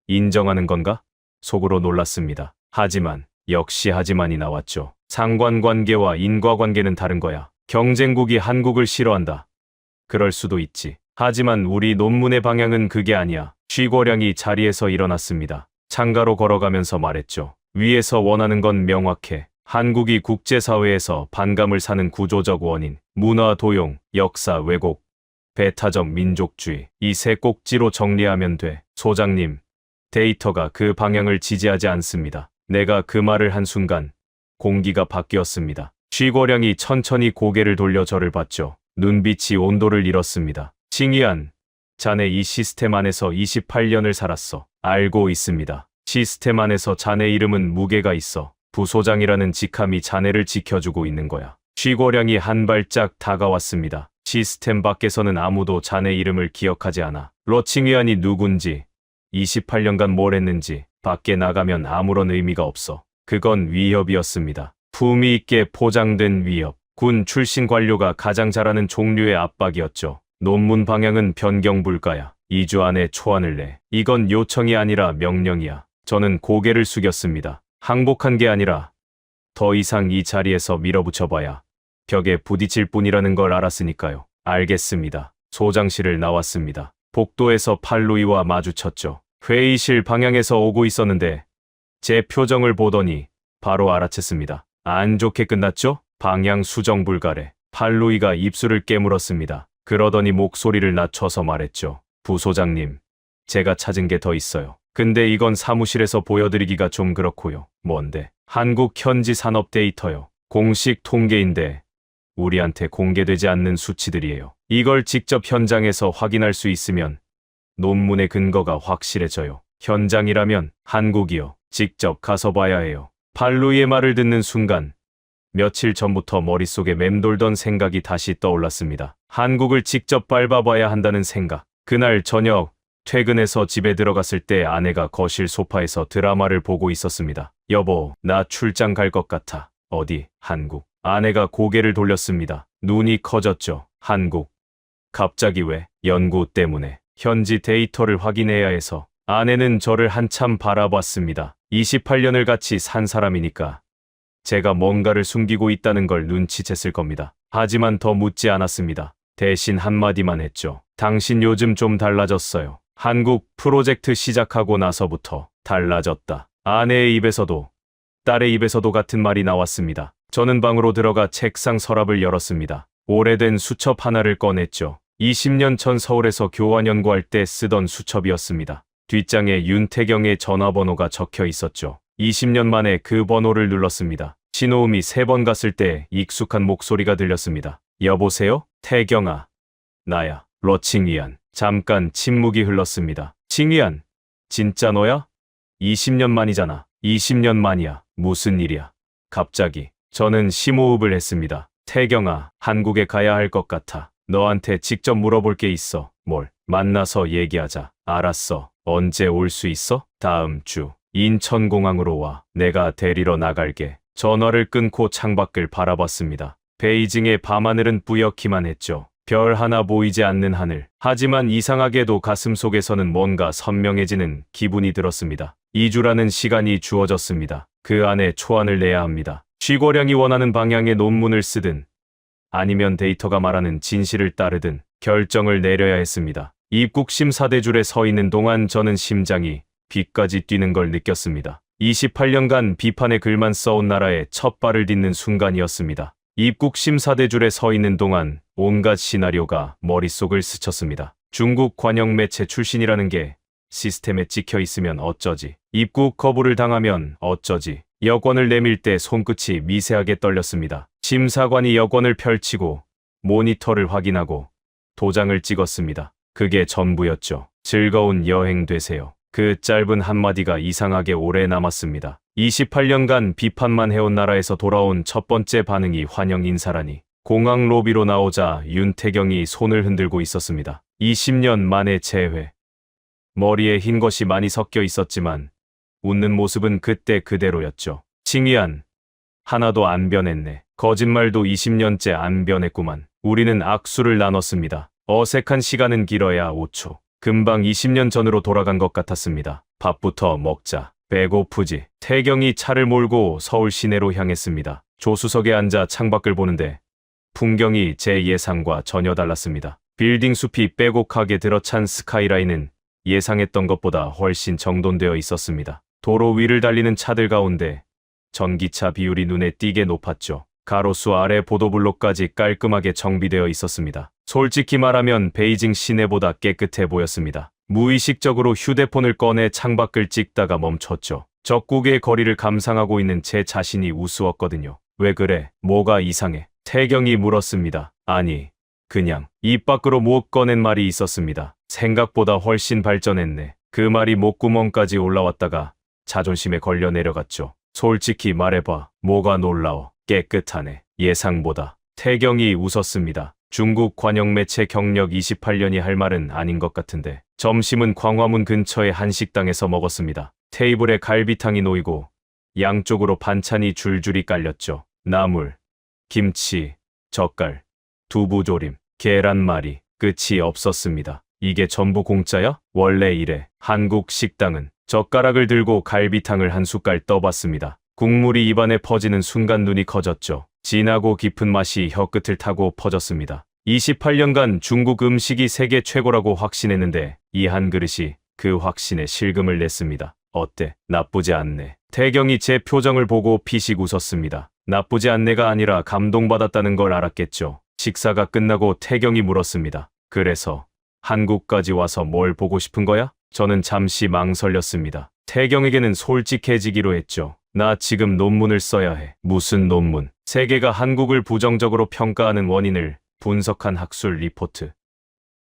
인정하는 건가? 속으로 놀랐습니다. 하지만, 역시 하지만이 나왔죠. 상관관계와 인과관계는 다른 거야. 경쟁국이 한국을 싫어한다. 그럴 수도 있지. 하지만 우리 논문의 방향은 그게 아니야. 쉬고량이 자리에서 일어났습니다. 창가로 걸어가면서 말했죠. 위에서 원하는 건 명확해. 한국이 국제사회에서 반감을 사는 구조적 원인, 문화 도용, 역사 왜곡, 배타적 민족주의, 이 세 꼭지로 정리하면 돼. 소장님, 데이터가 그 방향을 지지하지 않습니다. 내가 그 말을 한 순간 공기가 바뀌었습니다. 쉬고량이 천천히 고개를 돌려 저를 봤죠. 눈빛이 온도를 잃었습니다. 칭이안, 자네 이 시스템 안에서 28년을 살았어. 알고 있습니다. 시스템 안에서 자네 이름은 무게가 있어. 부소장이라는 직함이 자네를 지켜주고 있는 거야. 쉬고량이 한 발짝 다가왔습니다. 시스템 밖에서는 아무도 자네 이름을 기억하지 않아. 러칭위안이 누군지, 28년간 뭘 했는지 밖에 나가면 아무런 의미가 없어. 그건 위협이었습니다. 품위 있게 포장된 위협. 군 출신 관료가 가장 잘하는 종류의 압박이었죠. 논문 방향은 변경 불가야. 2주 안에 초안을 내. 이건 요청이 아니라 명령이야. 저는 고개를 숙였습니다. 항복한 게 아니라 더 이상 이 자리에서 밀어붙여봐야 벽에 부딪힐 뿐이라는 걸 알았으니까요. 알겠습니다. 소장실을 나왔습니다. 복도에서 팔로이와 마주쳤죠. 회의실 방향에서 오고 있었는데 제 표정을 보더니 바로 알아챘습니다. 안 좋게 끝났죠? 방향 수정 불가래. 팔로이가 입술을 깨물었습니다. 그러더니 목소리를 낮춰서 말했죠. 부소장님, 제가 찾은 게 더 있어요. 근데 이건 사무실에서 보여드리기가 좀 그렇고요. 뭔데? 한국 현지 산업 데이터요. 공식 통계인데 우리한테 공개되지 않는 수치들이에요. 이걸 직접 현장에서 확인할 수 있으면 논문의 근거가 확실해져요. 현장이라면 한국이요. 직접 가서 봐야 해요. 팔로이의 말을 듣는 순간 며칠 전부터 머릿속에 맴돌던 생각이 다시 떠올랐습니다. 한국을 직접 밟아봐야 한다는 생각. 그날 저녁 퇴근해서 집에 들어갔을 때 아내가 거실 소파에서 드라마를 보고 있었습니다. 여보, 나 출장 갈 것 같아. 어디? 한국. 아내가 고개를 돌렸습니다. 눈이 커졌죠. 한국. 갑자기 왜? 연구 때문에. 현지 데이터를 확인해야 해서. 아내는 저를 한참 바라봤습니다. 28년을 같이 산 사람이니까 제가 뭔가를 숨기고 있다는 걸 눈치챘을 겁니다. 하지만 더 묻지 않았습니다. 대신 한마디만 했죠. 당신 요즘 좀 달라졌어요. 한국 프로젝트 시작하고 나서부터 달라졌다. 아내의 입에서도 딸의 입에서도 같은 말이 나왔습니다. 저는 방으로 들어가 책상 서랍을 열었습니다. 오래된 수첩 하나를 꺼냈죠. 20년 전 서울에서 교환 연구할 때 쓰던 수첩이었습니다. 뒷장에 윤태경의 전화번호가 적혀 있었죠. 20년 만에 그 번호를 눌렀습니다. 신호음이 3번 갔을 때 익숙한 목소리가 들렸습니다. 여보세요? 태경아. 나야. 러칭위안. 잠깐 침묵이 흘렀습니다. 칭위안. 진짜 너야? 20년 만이잖아. 20년 만이야. 무슨 일이야? 갑자기. 저는 심호흡을 했습니다. 태경아, 한국에 가야 할 것 같아. 너한테 직접 물어볼 게 있어. 뭘? 만나서 얘기하자. 알았어. 언제 올 수 있어? 다음 주. 인천공항으로 와. 내가 데리러 나갈게. 전화를 끊고 창밖을 바라봤습니다. 베이징의 밤하늘은 뿌옇기만 했죠. 별 하나 보이지 않는 하늘. 하지만 이상하게도 가슴속에서는 뭔가 선명해지는 기분이 들었습니다. 2주라는 시간이 주어졌습니다. 그 안에 초안을 내야 합니다. 쉬고량이 원하는 방향의 논문을 쓰든 아니면 데이터가 말하는 진실을 따르든 결정을 내려야 했습니다. 입국 심사대줄에 서 있는 동안 저는 심장이 비까지 뛰는 걸 느꼈습니다. 28년간 비판의 글만 써온 나라에 첫 발을 딛는 순간이었습니다. 입국 심사대줄에 서 있는 동안 온갖 시나리오가 머릿속을 스쳤습니다. 중국 관영 매체 출신이라는 게 시스템에 찍혀 있으면 어쩌지? 입국 거부를 당하면 어쩌지? 여권을 내밀 때 손끝이 미세하게 떨렸습니다. 심사관이 여권을 펼치고 모니터를 확인하고 도장을 찍었습니다. 그게 전부였죠. 즐거운 여행 되세요. 그 짧은 한마디가 이상하게 오래 남았습니다. 28년간 비판만 해온 나라에서 돌아온 첫 번째 반응이 환영 인사라니. 공항 로비로 나오자 윤태경이 손을 흔들고 있었습니다. 20년 만에 재회. 머리에 흰 것이 많이 섞여 있었지만 웃는 모습은 그때 그대로였죠. 칭이한. 하나도 안 변했네. 거짓말도 20년째 안 변했구만. 우리는 악수를 나눴습니다. 어색한 시간은 길어야 5초. 금방 20년 전으로 돌아간 것 같았습니다. 밥부터 먹자. 배고프지. 태경이 차를 몰고 서울 시내로 향했습니다. 조수석에 앉아 창밖을 보는데 풍경이 제 예상과 전혀 달랐습니다. 빌딩 숲이 빼곡하게 들어찬 스카이라인은 예상했던 것보다 훨씬 정돈되어 있었습니다. 도로 위를 달리는 차들 가운데 전기차 비율이 눈에 띄게 높았죠. 가로수 아래 보도블록까지 깔끔하게 정비되어 있었습니다. 솔직히 말하면 베이징 시내보다 깨끗해 보였습니다. 무의식적으로 휴대폰을 꺼내 창밖을 찍다가 멈췄죠. 적국의 거리를 감상하고 있는 제 자신이 우스웠거든요. 왜 그래? 뭐가 이상해? 태경이 물었습니다. 아니, 그냥 입 밖으로 못 꺼낸 말이 있었습니다. 생각보다 훨씬 발전했네. 그 말이 목구멍까지 올라왔다가 자존심에 걸려 내려갔죠. 솔직히 말해봐. 뭐가 놀라워? 깨끗하네. 예상보다. 태경이 웃었습니다. 중국 관영 매체 경력 28년이 할 말은 아닌 것 같은데. 점심은 광화문 근처의 한 식당에서 먹었습니다. 테이블에 갈비탕이 놓이고 양쪽으로 반찬이 줄줄이 깔렸죠. 나물, 김치, 젓갈, 두부조림, 계란말이. 끝이 없었습니다. 이게 전부 공짜야? 원래 이래. 한국 식당은. 젓가락을 들고 갈비탕을 한 숟갈 떠봤습니다. 국물이 입안에 퍼지는 순간 눈이 커졌죠. 진하고 깊은 맛이 혀끝을 타고 퍼졌습니다. 28년간 중국 음식이 세계 최고라고 확신했는데 이 한 그릇이 그 확신에 실금을 냈습니다. 어때? 나쁘지 않네. 태경이 제 표정을 보고 피식 웃었습니다. 나쁘지 않네가 아니라 감동받았다는 걸 알았겠죠. 식사가 끝나고 태경이 물었습니다. 그래서 한국까지 와서 뭘 보고 싶은 거야? 저는 잠시 망설였습니다. 태경에게는 솔직해지기로 했죠. 나 지금 논문을 써야 해. 무슨 논문? 세계가 한국을 부정적으로 평가하는 원인을 분석한 학술 리포트.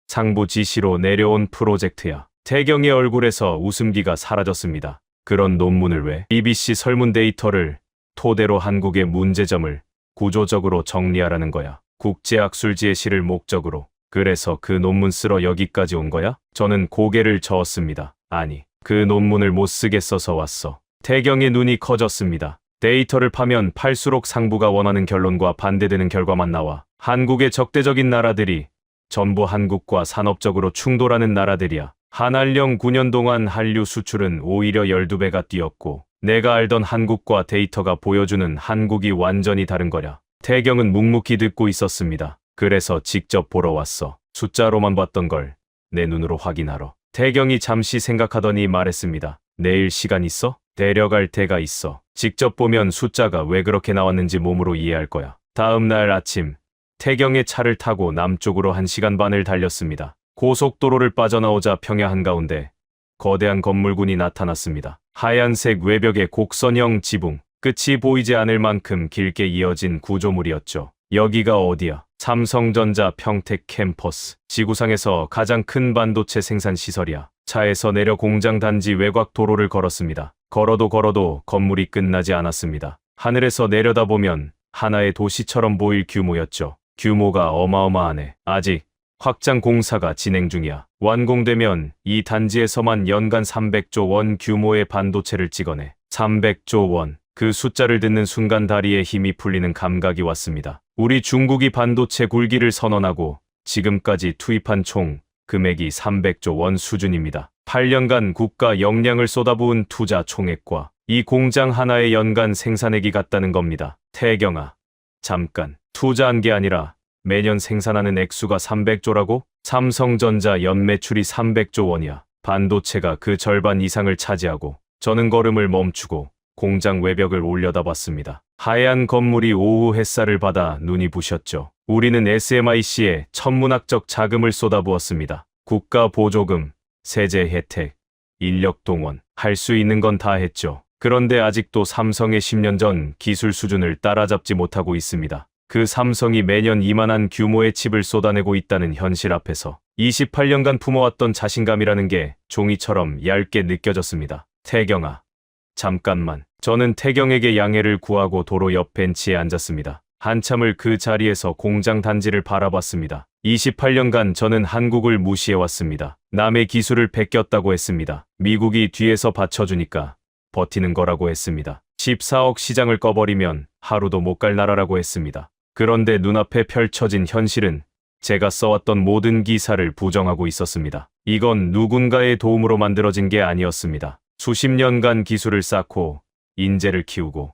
상부 지시로 내려온 프로젝트야. 태경의 얼굴에서 웃음기가 사라졌습니다. 그런 논문을 왜? BBC 설문 데이터를 토대로 한국의 문제점을 구조적으로 정리하라는 거야. 국제학술지의 시를 목적으로. 그래서 그 논문 쓰러 여기까지 온 거야? 저는 고개를 저었습니다. 아니, 그 논문을 못 쓰겠어서 왔어. 태경의 눈이 커졌습니다. 데이터를 파면 팔수록 상부가 원하는 결론과 반대되는 결과만 나와. 한국의 적대적인 나라들이 전부 한국과 산업적으로 충돌하는 나라들이야. 한한령 9년 동안 한류 수출은 오히려 12배가 뛰었고 내가 알던 한국과 데이터가 보여주는 한국이 완전히 다른 거야. 태경은 묵묵히 듣고 있었습니다. 그래서 직접 보러 왔어. 숫자로만 봤던 걸 내 눈으로 확인하러. 태경이 잠시 생각하더니 말했습니다. 내일 시간 있어? 데려갈 때가 있어. 직접 보면 숫자가 왜 그렇게 나왔는지 몸으로 이해할 거야. 다음 날 아침, 태경의 차를 타고 남쪽으로 1시간 반을 달렸습니다. 고속도로를 빠져나오자 평야 한가운데 거대한 건물군이 나타났습니다. 하얀색 외벽의 곡선형 지붕, 끝이 보이지 않을 만큼 길게 이어진 구조물이었죠. 여기가 어디야? 삼성전자 평택 캠퍼스. 지구상에서 가장 큰 반도체 생산 시설이야. 차에서 내려 공장 단지 외곽 도로를 걸었습니다. 걸어도 건물이 끝나지 않았습니다. 하늘에서 내려다보면 하나의 도시처럼 보일 규모였죠. 규모가 어마어마하네. 아직 확장 공사가 진행 중이야. 완공되면 이 단지에서만 연간 300조 원 규모의 반도체를 찍어내. 300조 원. 그 숫자를 듣는 순간 다리에 힘이 풀리는 감각이 왔습니다. 우리 중국이 반도체 굴기를 선언하고 지금까지 투입한 총 금액이 300조 원 수준입니다. 8년간 국가 역량을 쏟아부은 투자 총액과 이 공장 하나의 연간 생산액이 같다는 겁니다. 태경아, 잠깐. 투자한 게 아니라 매년 생산하는 액수가 300조라고? 삼성전자 연매출이 300조 원이야. 반도체가 그 절반 이상을 차지하고 저는 걸음을 멈추고 공장 외벽을 올려다봤습니다. 하얀 건물이 오후 햇살을 받아 눈이 부셨죠. 우리는 SMIC에 천문학적 자금을 쏟아부었습니다. 국가 보조금, 세제 혜택, 인력 동원, 할 수 있는 건 다 했죠. 그런데 아직도 삼성의 10년 전 기술 수준을 따라잡지 못하고 있습니다. 그 삼성이 매년 이만한 규모의 칩을 쏟아내고 있다는 현실 앞에서 28년간 품어왔던 자신감이라는 게 종이처럼 얇게 느껴졌습니다. 태경아, 잠깐만. 저는 태경에게 양해를 구하고 도로 옆 벤치에 앉았습니다. 한참을 그 자리에서 공장 단지를 바라봤습니다. 28년간 저는 한국을 무시해왔습니다. 남의 기술을 베꼈다고 했습니다. 미국이 뒤에서 받쳐주니까 버티는 거라고 했습니다. 14억 시장을 꺼버리면 하루도 못 갈 나라라고 했습니다. 그런데 눈앞에 펼쳐진 현실은 제가 써왔던 모든 기사를 부정하고 있었습니다. 이건 누군가의 도움으로 만들어진 게 아니었습니다. 수십 년간 기술을 쌓고 인재를 키우고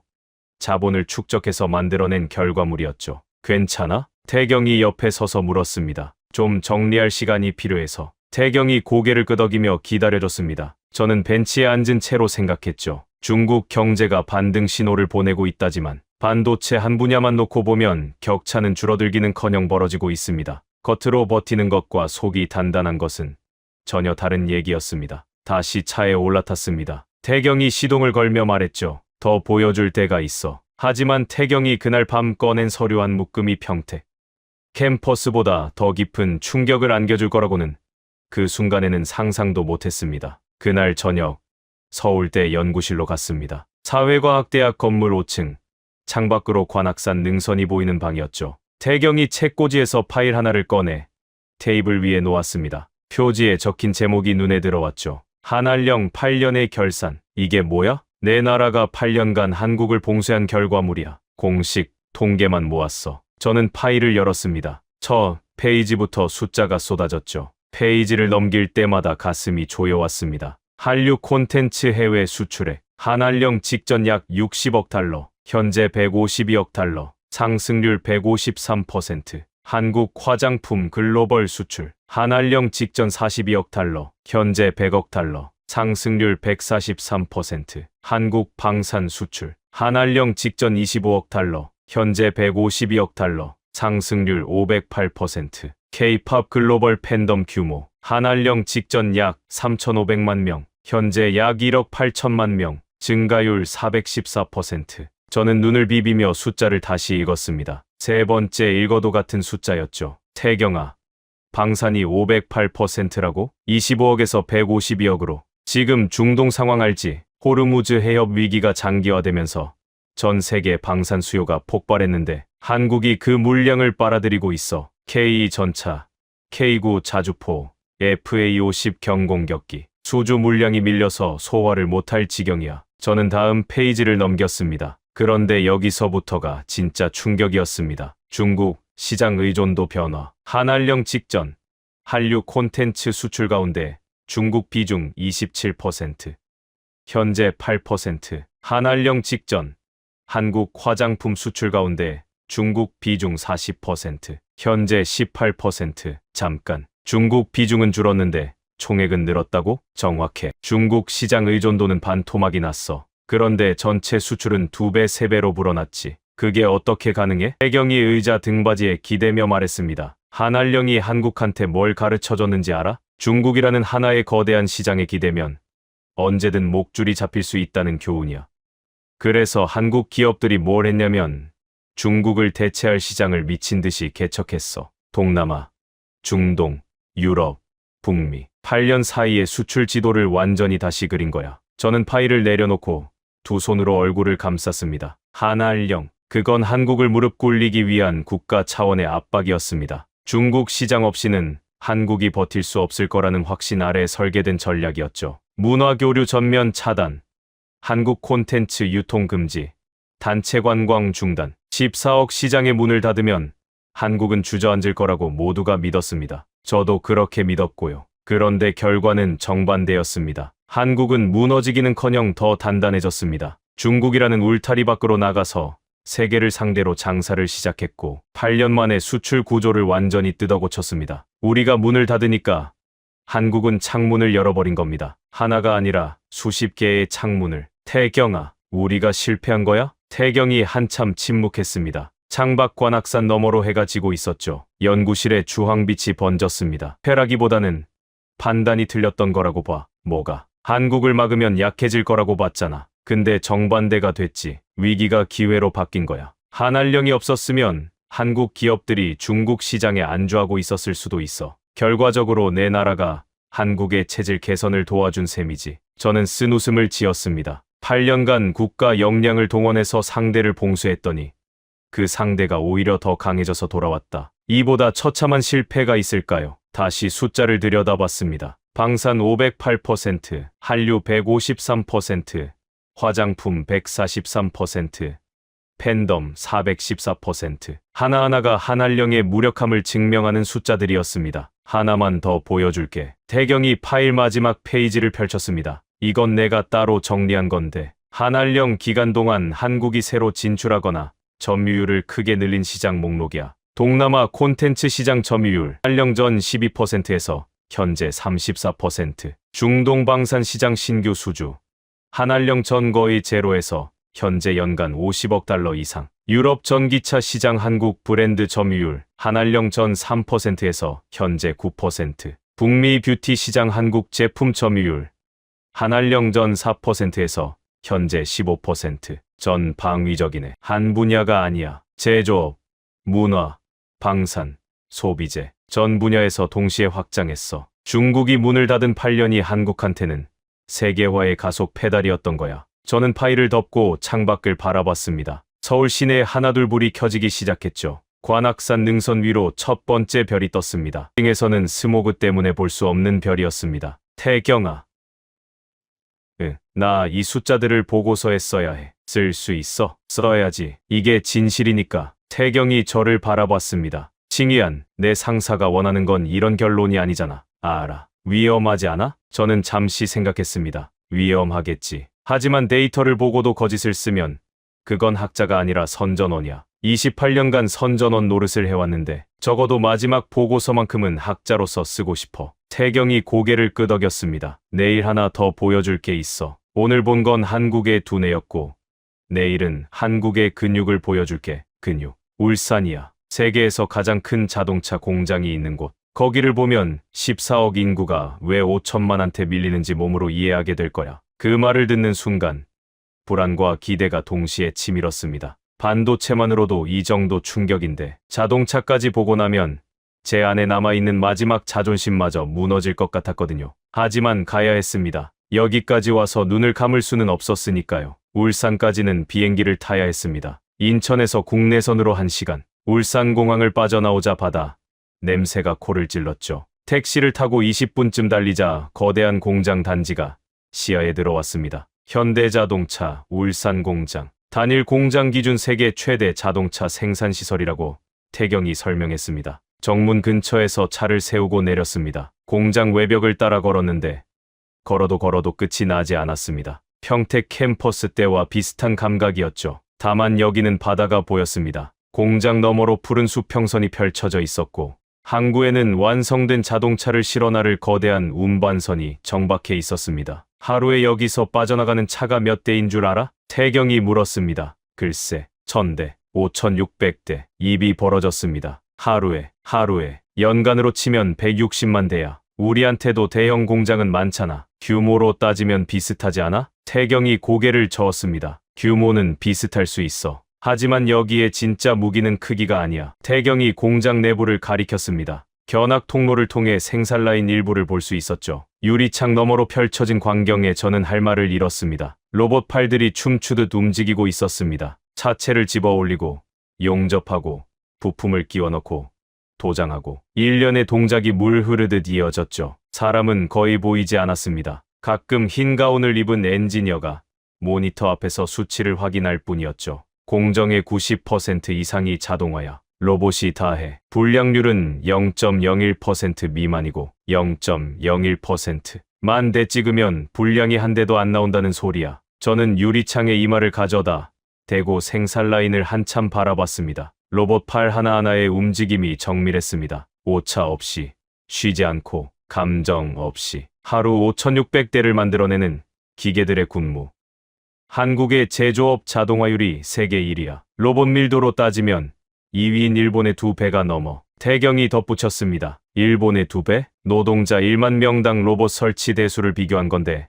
자본을 축적해서 만들어낸 결과물이었죠. 괜찮아? 태경이 옆에 서서 물었습니다. 좀 정리할 시간이 필요해서. 태경이 고개를 끄덕이며 기다려줬습니다. 저는 벤치에 앉은 채로 생각했죠. 중국 경제가 반등 신호를 보내고 있다지만 반도체 한 분야만 놓고 보면 격차는 줄어들기는커녕 벌어지고 있습니다. 겉으로 버티는 것과 속이 단단한 것은 전혀 다른 얘기였습니다. 다시 차에 올라탔습니다. 태경이 시동을 걸며 말했죠. 더 보여줄 때가 있어. 하지만 태경이 그날 밤 꺼낸 서류 한 묶음이 평택 캠퍼스보다 더 깊은 충격을 안겨줄 거라고는 그 순간에는 상상도 못했습니다. 그날 저녁 서울대 연구실로 갔습니다. 사회과학대학 건물 5층 창밖으로 관악산 능선이 보이는 방이었죠. 태경이 책꽂이에서 파일 하나를 꺼내 테이블 위에 놓았습니다. 표지에 적힌 제목이 눈에 들어왔죠. 한알령 8년의 결산. 이게 뭐야? 내 나라가 8년간 한국을 봉쇄한 결과물이야. 공식 통계만 모았어. 저는 파일을 열었습니다. 첫 페이지부터 숫자가 쏟아졌죠. 페이지를 넘길 때마다 가슴이 조여왔습니다. 한류 콘텐츠 해외 수출액. 한알령 직전 약 60억 달러. 현재 152억 달러. 상승률 153%. 한국 화장품 글로벌 수출. 한알령 직전 42억 달러. 현재 100억 달러. 상승률 143%. 한국 방산 수출. 한알령 직전 25억 달러. 현재 152억 달러. 상승률 508%. K-팝 글로벌 팬덤 규모. 한알령 직전 약 3,500만 명. 현재 약 1억 8천만 명. 증가율 414%. 저는 눈을 비비며 숫자를 다시 읽었습니다. 세 번째 읽어도 같은 숫자였죠. 태경아, 방산이 508%라고? 25억에서 152억으로. 지금 중동 상황 알지? 호르무즈 해협 위기가 장기화되면서 전 세계 방산 수요가 폭발했는데 한국이 그 물량을 빨아들이고 있어. K2 전차, K9 자주포, FA50 경공격기. 수주 물량이 밀려서 소화를 못할 지경이야. 저는 다음 페이지를 넘겼습니다. 그런데 여기서부터가 진짜 충격이었습니다. 중국 시장 의존도 변화. 한알령 직전 한류 콘텐츠 수출 가운데 중국 비중 27%, 현재 8%. 한알령 직전 한국 화장품 수출 가운데 중국 비중 40%, 현재 18%. 잠깐, 중국 비중은 줄었는데 총액은 늘었다고? 정확해. 중국 시장 의존도는 반토막이 났어. 그런데 전체 수출은 2배, 3배로 불어났지. 그게 어떻게 가능해? 태경이 의자 등받이에 기대며 말했습니다. 한알령이 한국한테 뭘 가르쳐줬는지 알아? 중국이라는 하나의 거대한 시장에 기대면 언제든 목줄이 잡힐 수 있다는 교훈이야. 그래서 한국 기업들이 뭘 했냐면 중국을 대체할 시장을 미친 듯이 개척했어. 동남아, 중동, 유럽, 북미. 8년 사이에 수출 지도를 완전히 다시 그린 거야. 저는 파일을 내려놓고 두 손으로 얼굴을 감쌌습니다. 한알령, 그건 한국을 무릎 꿇리기 위한 국가 차원의 압박이었습니다. 중국 시장 없이는 한국이 버틸 수 없을 거라는 확신 아래 설계된 전략이었죠. 문화교류 전면 차단, 한국 콘텐츠 유통 금지, 단체 관광 중단, 14억 시장의 문을 닫으면 한국은 주저앉을 거라고 모두가 믿었습니다. 저도 그렇게 믿었고요. 그런데 결과는 정반대였습니다. 한국은 무너지기는커녕 더 단단해졌습니다. 중국이라는 울타리 밖으로 나가서 세계를 상대로 장사를 시작했고 8년 만에 수출 구조를 완전히 뜯어고쳤습니다. 우리가 문을 닫으니까 한국은 창문을 열어버린 겁니다. 하나가 아니라 수십 개의 창문을. 태경아, 우리가 실패한 거야? 태경이 한참 침묵했습니다. 창밖 관악산 너머로 해가 지고 있었죠. 연구실에 주황빛이 번졌습니다. 패라기보다는 판단이 틀렸던 거라고 봐. 뭐가? 한국을 막으면 약해질 거라고 봤잖아. 근데 정반대가 됐지. 위기가 기회로 바뀐 거야. 한알령이 없었으면 한국 기업들이 중국 시장에 안주하고 있었을 수도 있어. 결과적으로 내 나라가 한국의 체질 개선을 도와준 셈이지. 저는 쓴웃음을 지었습니다. 8년간 국가 역량을 동원해서 상대를 봉쇄했더니 그 상대가 오히려 더 강해져서 돌아왔다. 이보다 처참한 실패가 있을까요? 다시 숫자를 들여다봤습니다. 방산 508%, 한류 153%, 화장품 143%, 팬덤 414%. 하나하나가 한알령의 무력함을 증명하는 숫자들이었습니다. 하나만 더 보여줄게. 태경이 파일 마지막 페이지를 펼쳤습니다. 이건 내가 따로 정리한 건데 한알령 기간 동안 한국이 새로 진출하거나 점유율을 크게 늘린 시장 목록이야. 동남아 콘텐츠 시장 점유율 한알령 전 12%에서 현재 34%. 중동 방산 시장 신규 수주 한알령 전 거의 제로에서 현재 연간 50억 달러 이상. 유럽 전기차 시장 한국 브랜드 점유율 한알령 전 3%에서 현재 9%. 북미 뷰티 시장 한국 제품 점유율 한알령 전 4%에서 현재 15%. 전 방위적이네. 한 분야가 아니야. 제조업, 문화, 방산, 소비재. 전 분야에서 동시에 확장했어. 중국이 문을 닫은 8년이 한국한테는 세계화의 가속 페달이었던 거야. 저는 파일을 덮고 창밖을 바라봤습니다. 서울 시내에 하나둘 불이 켜지기 시작했죠. 관악산 능선 위로 첫 번째 별이 떴습니다. 등에서는 스모그 때문에 볼 수 없는 별이었습니다. 태경아. 나 이 숫자들을 보고서에 써야 해. 쓸 수 있어? 써야지. 이게 진실이니까. 태경이 저를 바라봤습니다. 칭이한, 내 상사가 원하는 건 이런 결론이 아니잖아. 알아. 위험하지 않아? 저는 잠시 생각했습니다. 위험하겠지. 하지만 데이터를 보고도 거짓을 쓰면 그건 학자가 아니라 선전원이야. 28년간 선전원 노릇을 해왔는데 적어도 마지막 보고서만큼은 학자로서 쓰고 싶어. 태경이 고개를 끄덕였습니다. 내일 하나 더 보여줄 게 있어. 오늘 본 건 한국의 두뇌였고 내일은 한국의 근육을 보여줄게. 근육. 울산이야. 세계에서 가장 큰 자동차 공장이 있는 곳. 거기를 보면 14억 인구가 왜 5천만한테 밀리는지 몸으로 이해하게 될 거야. 그 말을 듣는 순간 불안과 기대가 동시에 치밀었습니다. 반도체만으로도 이 정도 충격인데 자동차까지 보고 나면 제 안에 남아있는 마지막 자존심마저 무너질 것 같았거든요. 하지만 가야 했습니다. 여기까지 와서 눈을 감을 수는 없었으니까요. 울산까지는 비행기를 타야 했습니다. 인천에서 국내선으로 1시간. 울산공항을 빠져나오자 바다 냄새가 코를 찔렀죠. 택시를 타고 20분쯤 달리자 거대한 공장 단지가 시야에 들어왔습니다. 현대자동차 울산공장. 단일 공장 기준 세계 최대 자동차 생산시설이라고 태경이 설명했습니다. 정문 근처에서 차를 세우고 내렸습니다. 공장 외벽을 따라 걸었는데 걸어도 끝이 나지 않았습니다. 평택 캠퍼스 때와 비슷한 감각이었죠. 다만 여기는 바다가 보였습니다. 공장 너머로 푸른 수평선이 펼쳐져 있었고 항구에는 완성된 자동차를 실어 나를 거대한 운반선이 정박해 있었습니다. 하루에 여기서 빠져나가는 차가 몇 대인 줄 알아? 태경이 물었습니다. 글쎄, 1000대, 5600대. 입이 벌어졌습니다. 하루에, 연간으로 치면 160만 대야. 우리한테도 대형 공장은 많잖아. 규모로 따지면 비슷하지 않아? 태경이 고개를 저었습니다. 규모는 비슷할 수 있어. 하지만 여기에 진짜 무기는 크기가 아니야. 태경이 공장 내부를 가리켰습니다. 견학 통로를 통해 생산라인 일부를 볼 수 있었죠. 유리창 너머로 펼쳐진 광경에 저는 할 말을 잃었습니다. 로봇 팔들이 춤추듯 움직이고 있었습니다. 차체를 집어 올리고, 용접하고, 부품을 끼워 넣고, 도장하고. 일련의 동작이 물 흐르듯 이어졌죠. 사람은 거의 보이지 않았습니다. 가끔 흰 가운을 입은 엔지니어가 모니터 앞에서 수치를 확인할 뿐이었죠. 공정의 90% 이상이 자동화야. 로봇이 다 해. 불량률은 0.01% 미만이고 0.01%. 만 대 찍으면 불량이 한 대도 안 나온다는 소리야. 저는 유리창에 이마를 가져다 대고 생산 라인을 한참 바라봤습니다. 로봇 팔 하나하나의 움직임이 정밀했습니다. 오차 없이, 쉬지 않고, 감정 없이 하루 5600대를 만들어내는 기계들의 군무. 한국의 제조업 자동화율이 세계 1위야. 로봇 밀도로 따지면 2위인 일본의 2배가 넘어. 태경이 덧붙였습니다. 일본의 2배? 노동자 1만 명당 로봇 설치 대수를 비교한 건데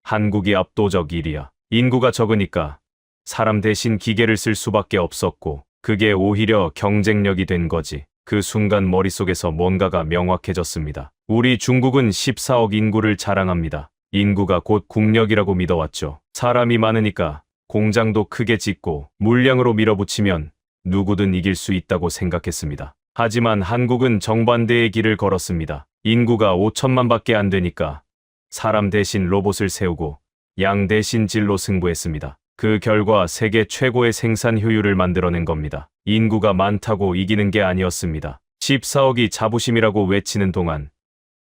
한국이 압도적 1위야. 인구가 적으니까 사람 대신 기계를 쓸 수밖에 없었고 그게 오히려 경쟁력이 된 거지. 그 순간 머릿속에서 뭔가가 명확해졌습니다. 우리 중국은 14억 인구를 자랑합니다. 인구가 곧 국력이라고 믿어왔죠. 사람이 많으니까 공장도 크게 짓고 물량으로 밀어붙이면 누구든 이길 수 있다고 생각했습니다. 하지만 한국은 정반대의 길을 걸었습니다. 인구가 5천만 밖에 안 되니까 사람 대신 로봇을 세우고 양 대신 질로 승부했습니다. 그 결과 세계 최고의 생산 효율을 만들어낸 겁니다. 인구가 많다고 이기는 게 아니었습니다. 14억이 자부심이라고 외치는 동안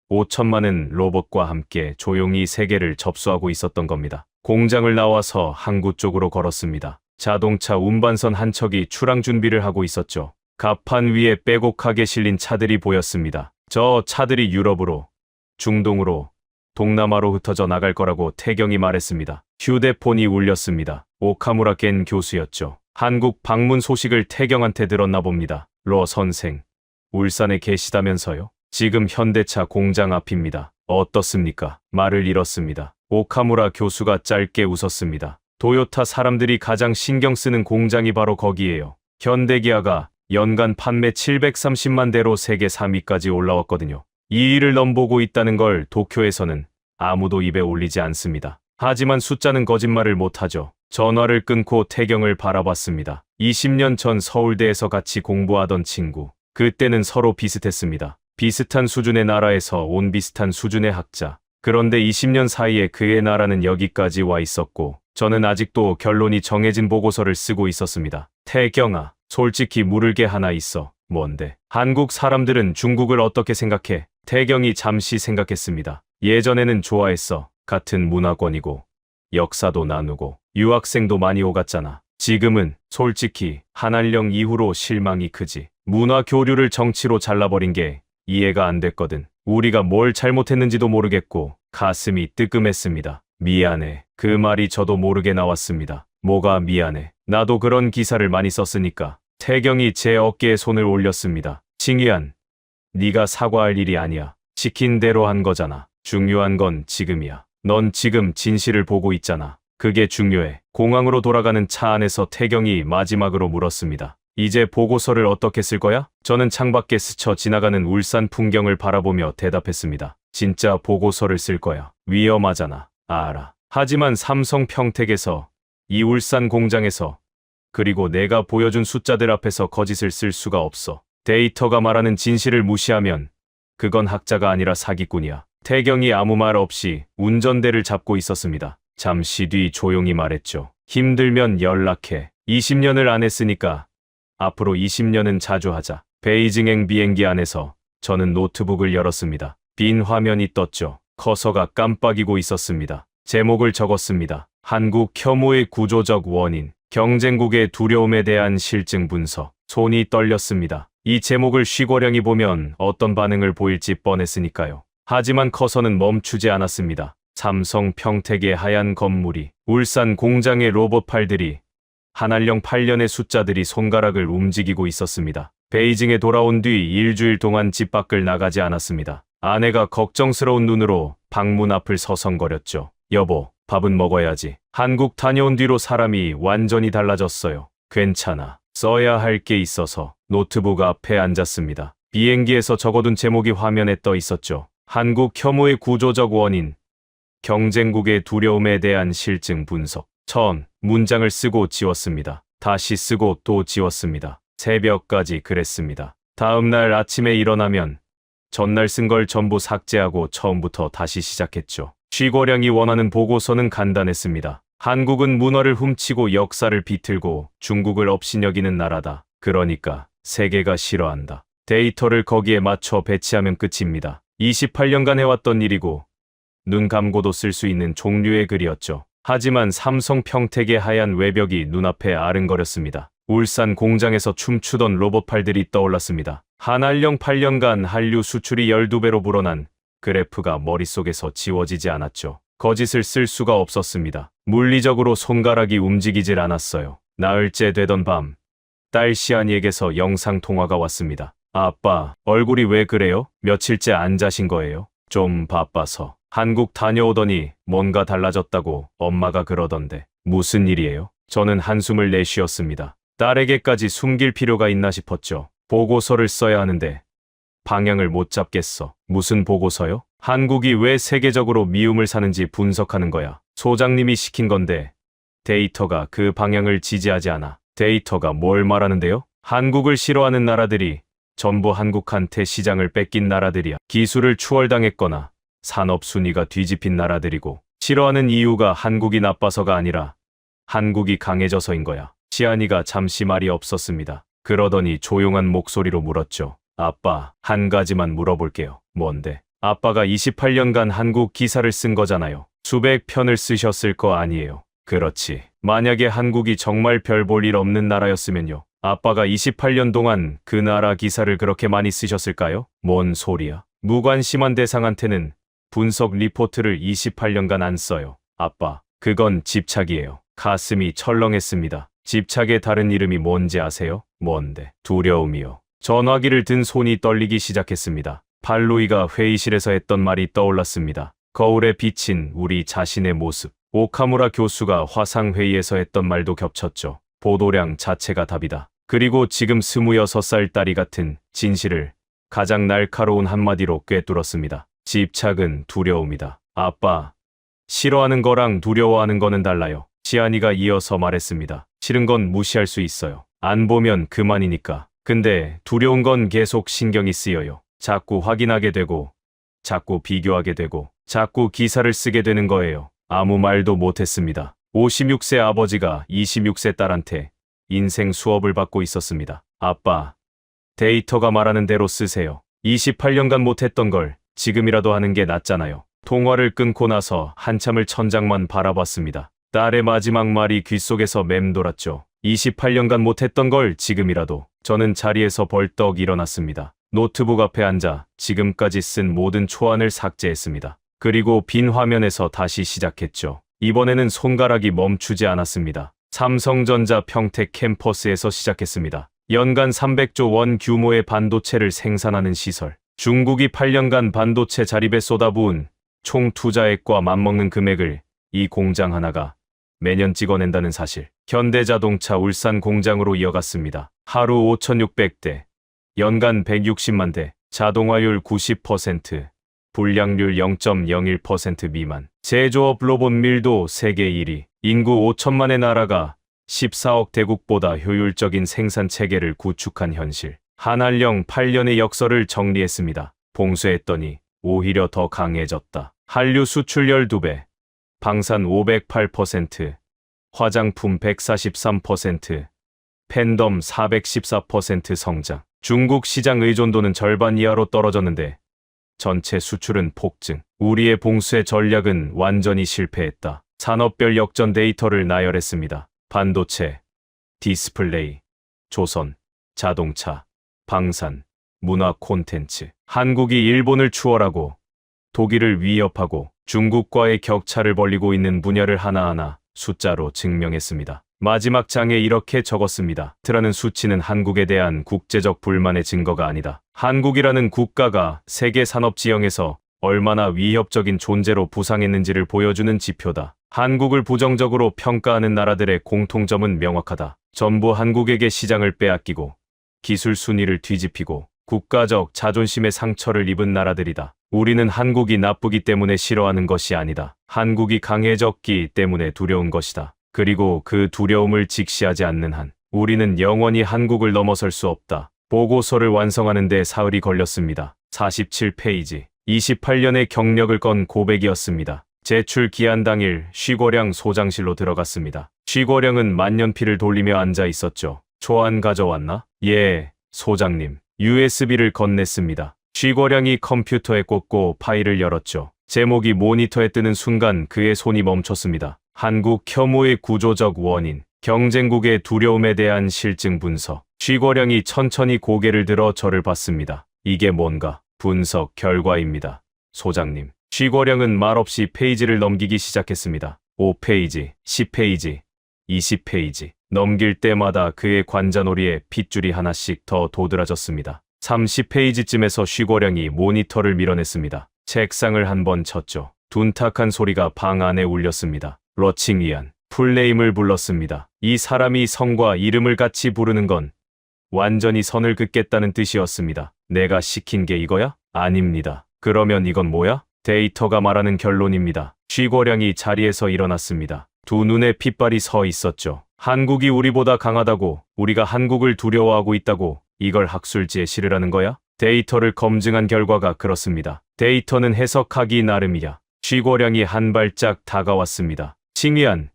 5천만은 로봇과 함께 조용히 세계를 접수하고 있었던 겁니다. 공장을 나와서 항구 쪽으로 걸었습니다. 자동차 운반선 한 척이 출항 준비를 하고 있었죠. 갑판 위에 빼곡하게 실린 차들이 보였습니다. 저 차들이 유럽으로, 중동으로, 동남아로 흩어져 나갈 거라고 태경이 말했습니다. 휴대폰이 울렸습니다. 오카무라 겐 교수였죠. 한국 방문 소식을 태경한테 들었나 봅니다. 러 선생, 울산에 계시다면서요? 지금 현대차 공장 앞입니다. 어떻습니까? 말을 잃었습니다. 오카무라 교수가 짧게 웃었습니다. 도요타 사람들이 가장 신경 쓰는 공장이 바로 거기예요. 현대기아가 연간 판매 730만 대로 세계 3위까지 올라왔거든요. 2위를 넘보고 있다는 걸 도쿄에서는 아무도 입에 올리지 않습니다. 하지만 숫자는 거짓말을 못하죠. 전화를 끊고 태경을 바라봤습니다. 20년 전 서울대에서 같이 공부하던 친구. 그때는 서로 비슷했습니다. 비슷한 수준의 나라에서 온 비슷한 수준의 학자. 그런데 20년 사이에 그의 나라는 여기까지 와 있었고 저는 아직도 결론이 정해진 보고서를 쓰고 있었습니다. 태경아, 솔직히 물을 게 하나 있어. 뭔데? 한국 사람들은 중국을 어떻게 생각해? 태경이 잠시 생각했습니다. 예전에는 좋아했어. 같은 문화권이고 역사도 나누고 유학생도 많이 오갔잖아. 지금은 솔직히 한알령 이후로 실망이 크지. 문화 교류를 정치로 잘라버린 게 이해가 안 됐거든. 우리가 뭘 잘못했는지도 모르겠고 가슴이 뜨끔했습니다. 미안해. 그 말이 저도 모르게 나왔습니다. 뭐가 미안해. 나도 그런 기사를 많이 썼으니까. 태경이 제 어깨에 손을 올렸습니다. 칭휘한, 네가 사과할 일이 아니야. 시킨 대로 한 거잖아. 중요한 건 지금이야. 넌 지금 진실을 보고 있잖아. 그게 중요해. 공항으로 돌아가는 차 안에서 태경이 마지막으로 물었습니다. 이제 보고서를 어떻게 쓸 거야? 저는 창밖에 스쳐 지나가는 울산 풍경을 바라보며 대답했습니다. 진짜 보고서를 쓸 거야. 위험하잖아. 알아. 하지만 삼성 평택에서, 이 울산 공장에서, 그리고 내가 보여준 숫자들 앞에서 거짓을 쓸 수가 없어. 데이터가 말하는 진실을 무시하면 그건 학자가 아니라 사기꾼이야. 태경이 아무 말 없이 운전대를 잡고 있었습니다. 잠시 뒤 조용히 말했죠. 힘들면 연락해. 20년을 안 했으니까 앞으로 20년은 자주 하자. 베이징행 비행기 안에서 저는 노트북을 열었습니다. 빈 화면이 떴죠. 커서가 깜빡이고 있었습니다. 제목을 적었습니다. 한국 혐오의 구조적 원인, 경쟁국의 두려움에 대한 실증 분석. 손이 떨렸습니다. 이 제목을 쉬고령이 보면 어떤 반응을 보일지 뻔했으니까요. 하지만 커서는 멈추지 않았습니다. 삼성 평택의 하얀 건물이, 울산 공장의 로봇팔들이, 한알령 8년의 숫자들이 손가락을 움직이고 있었습니다. 베이징에 돌아온 뒤 일주일 동안 집 밖을 나가지 않았습니다. 아내가 걱정스러운 눈으로 방문 앞을 서성거렸죠. 여보, 밥은 먹어야지. 한국 다녀온 뒤로 사람이 완전히 달라졌어요. 괜찮아. 써야 할 게 있어서. 노트북 앞에 앉았습니다. 비행기에서 적어둔 제목이 화면에 떠 있었죠. 한국 혐오의 구조적 원인, 경쟁국의 두려움에 대한 실증 분석. 처음 문장을 쓰고 지웠습니다. 다시 쓰고 또 지웠습니다. 새벽까지 그랬습니다. 다음 날 아침에 일어나면 전날 쓴 걸 전부 삭제하고 처음부터 다시 시작했죠. 쉬고량이 원하는 보고서는 간단했습니다. 한국은 문화를 훔치고 역사를 비틀고 중국을 업신여기는 나라다. 그러니까 세계가 싫어한다. 데이터를 거기에 맞춰 배치하면 끝입니다. 28년간 해왔던 일이고 눈 감고도 쓸 수 있는 종류의 글이었죠. 하지만 삼성 평택의 하얀 외벽이 눈앞에 아른거렸습니다. 울산 공장에서 춤추던 로봇팔들이 떠올랐습니다. 한알령 8년간 한류 수출이 12배로 불어난 그래프가 머릿속에서 지워지지 않았죠. 거짓을 쓸 수가 없었습니다. 물리적으로 손가락이 움직이질 않았어요. 나흘째 되던 밤, 딸 시안이에게서 영상통화가 왔습니다. 아빠, 얼굴이 왜 그래요? 며칠째 안 자신 거예요? 좀 바빠서. 한국 다녀오더니 뭔가 달라졌다고 엄마가 그러던데. 무슨 일이에요? 저는 한숨을 내쉬었습니다. 딸에게까지 숨길 필요가 있나 싶었죠. 보고서를 써야 하는데 방향을 못 잡겠어. 무슨 보고서요? 한국이 왜 세계적으로 미움을 사는지 분석하는 거야. 소장님이 시킨 건데 데이터가 그 방향을 지지하지 않아. 데이터가 뭘 말하는데요? 한국을 싫어하는 나라들이 전부 한국한테 시장을 뺏긴 나라들이야. 기술을 추월당했거나 산업 순위가 뒤집힌 나라들이고, 싫어하는 이유가 한국이 나빠서가 아니라 한국이 강해져서인 거야. 시안이가 잠시 말이 없었습니다. 그러더니 조용한 목소리로 물었죠. 아빠, 한 가지만 물어볼게요. 뭔데? 아빠가 28년간 한국 기사를 쓴 거잖아요. 수백 편을 쓰셨을 거 아니에요. 그렇지. 만약에 한국이 정말 별 볼 일 없는 나라였으면요. 아빠가 28년 동안 그 나라 기사를 그렇게 많이 쓰셨을까요? 뭔 소리야. 무관심한 대상한테는 분석 리포트를 28년간 안 써요. 아빠, 그건 집착이에요. 가슴이 철렁했습니다. 집착의 다른 이름이 뭔지 아세요? 뭔데? 두려움이요. 전화기를 든 손이 떨리기 시작했습니다. 발로이가 회의실에서 했던 말이 떠올랐습니다. 거울에 비친 우리 자신의 모습. 오카무라 교수가 화상회의에서 했던 말도 겹쳤죠. 보도량 자체가 답이다. 그리고 지금 26살 딸이 같은 진실을 가장 날카로운 한마디로 꿰뚫었습니다. 집착은 두려움이다. 아빠, 싫어하는 거랑 두려워하는 거는 달라요. 시안이가 이어서 말했습니다. 싫은 건 무시할 수 있어요. 안 보면 그만이니까. 근데 두려운 건 계속 신경이 쓰여요. 자꾸 확인하게 되고, 자꾸 비교하게 되고, 자꾸 기사를 쓰게 되는 거예요. 아무 말도 못했습니다. 56세 아버지가 26세 딸한테 인생 수업을 받고 있었습니다. 아빠, 데이터가 말하는 대로 쓰세요. 28년간 못했던 걸 지금이라도 하는 게 낫잖아요. 통화를 끊고 나서 한참을 천장만 바라봤습니다. 딸의 마지막 말이 귓속에서 맴돌았죠. 28년간 못했던 걸 지금이라도. 저는 자리에서 벌떡 일어났습니다. 노트북 앞에 앉아 지금까지 쓴 모든 초안을 삭제했습니다. 그리고 빈 화면에서 다시 시작했죠. 이번에는 손가락이 멈추지 않았습니다. 삼성전자 평택 캠퍼스에서 시작했습니다. 연간 300조 원 규모의 반도체를 생산하는 시설. 중국이 8년간 반도체 자립에 쏟아부은 총 투자액과 맞먹는 금액을 이 공장 하나가 매년 찍어낸다는 사실. 현대자동차 울산 공장으로 이어갔습니다. 하루 5,600대, 연간 160만 대, 자동화율 90%, 불량률 0.01% 미만. 제조업 로봇 밀도 세계 1위. 인구 5천만의 나라가 14억 대국보다 효율적인 생산 체계를 구축한 현실. 한알령 8년의 역설을 정리했습니다. 봉쇄했더니 오히려 더 강해졌다. 한류 수출열 2배, 방산 508%, 화장품 143%, 팬덤 414% 성장. 중국 시장 의존도는 절반 이하로 떨어졌는데 전체 수출은 폭증. 우리의 봉쇄 전략은 완전히 실패했다. 산업별 역전 데이터를 나열했습니다. 반도체, 디스플레이, 조선, 자동차, 방산, 문화 콘텐츠. 한국이 일본을 추월하고 독일을 위협하고 중국과의 격차를 벌리고 있는 분야를 하나하나 숫자로 증명했습니다. 마지막 장에 이렇게 적었습니다. 트라는 수치는 한국에 대한 국제적 불만의 증거가 아니다. 한국이라는 국가가 세계 산업 지형에서 얼마나 위협적인 존재로 부상했는지를 보여주는 지표다. 한국을 부정적으로 평가하는 나라들의 공통점은 명확하다. 전부 한국에게 시장을 빼앗기고 기술 순위를 뒤집히고 국가적 자존심의 상처를 입은 나라들이다. 우리는 한국이 나쁘기 때문에 싫어하는 것이 아니다. 한국이 강해졌기 때문에 두려운 것이다. 그리고 그 두려움을 직시하지 않는 한 우리는 영원히 한국을 넘어설 수 없다. 보고서를 완성하는 데 사흘이 걸렸습니다. 47페이지. 28년의 경력을 건 고백이었습니다. 제출 기한 당일 쉬고령 소장실로 들어갔습니다. 쉬고령은 만년필을 돌리며 앉아 있었죠. 초안 가져왔나? 예, 소장님. USB를 건넸습니다. 쉬고령이 컴퓨터에 꽂고 파일을 열었죠. 제목이 모니터에 뜨는 순간 그의 손이 멈췄습니다. 한국 혐오의 구조적 원인, 경쟁국의 두려움에 대한 실증 분석. 쉬고령이 천천히 고개를 들어 저를 봤습니다. 이게 뭔가? 분석 결과입니다. 소장님. 쉬고령은 말없이 페이지를 넘기기 시작했습니다. 5페이지, 10페이지, 20페이지. 넘길 때마다 그의 관자놀이에 핏줄이 하나씩 더 도드라졌습니다. 30페이지쯤에서 쉬고령이 모니터를 밀어냈습니다. 책상을 한번 쳤죠. 둔탁한 소리가 방 안에 울렸습니다. 러칭위안, 풀네임을 불렀습니다. 이 사람이 성과 이름을 같이 부르는 건 완전히 선을 긋겠다는 뜻이었습니다. 내가 시킨 게 이거야? 아닙니다. 그러면 이건 뭐야? 데이터가 말하는 결론입니다. 쉬고령이 자리에서 일어났습니다. 두 눈에 핏발이 서 있었죠. 한국이 우리보다 강하다고, 우리가 한국을 두려워하고 있다고, 이걸 학술지에 실으라는 거야? 데이터를 검증한 결과가 그렇습니다. 데이터는 해석하기 나름이야. 쉬고령이 한 발짝 다가왔습니다. 칭위안,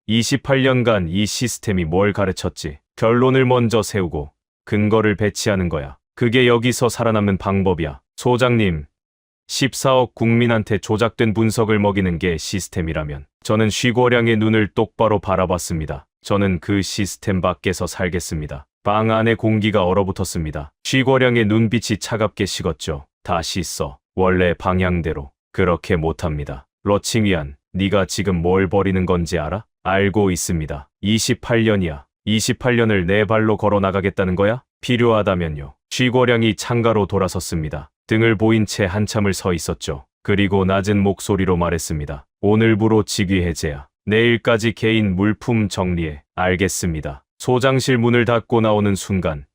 28년간 이 시스템이 뭘 가르쳤지? 결론을 먼저 세우고 근거를 배치하는 거야. 그게 여기서 살아남는 방법이야. 소장님, 14억 국민한테 조작된 분석을 먹이는 게 시스템이라면 저는 쉬고령의 눈을 똑바로 바라봤습니다. 저는 그 시스템 밖에서 살겠습니다. 방 안의 공기가 얼어붙었습니다. 쉬고령의 눈빛이 차갑게 식었죠. 다시 써. 원래 방향대로. 그렇게 못합니다. 러칭위안, 네가 지금 뭘 버리는 건지 알아? 알고 있습니다. 28년이야. 28년을 내 발로 걸어 나가겠다는 거야? 필요하다면요. 쉬고령이 창가로 돌아섰습니다. 등을 보인 채 한참을 서 있었죠. 그리고 낮은 목소리로 말했습니다. 오늘부로 직위 해제야. 내일까지 개인 물품 정리해. 알겠습니다. 소장실 문을 닫고 나오는 순간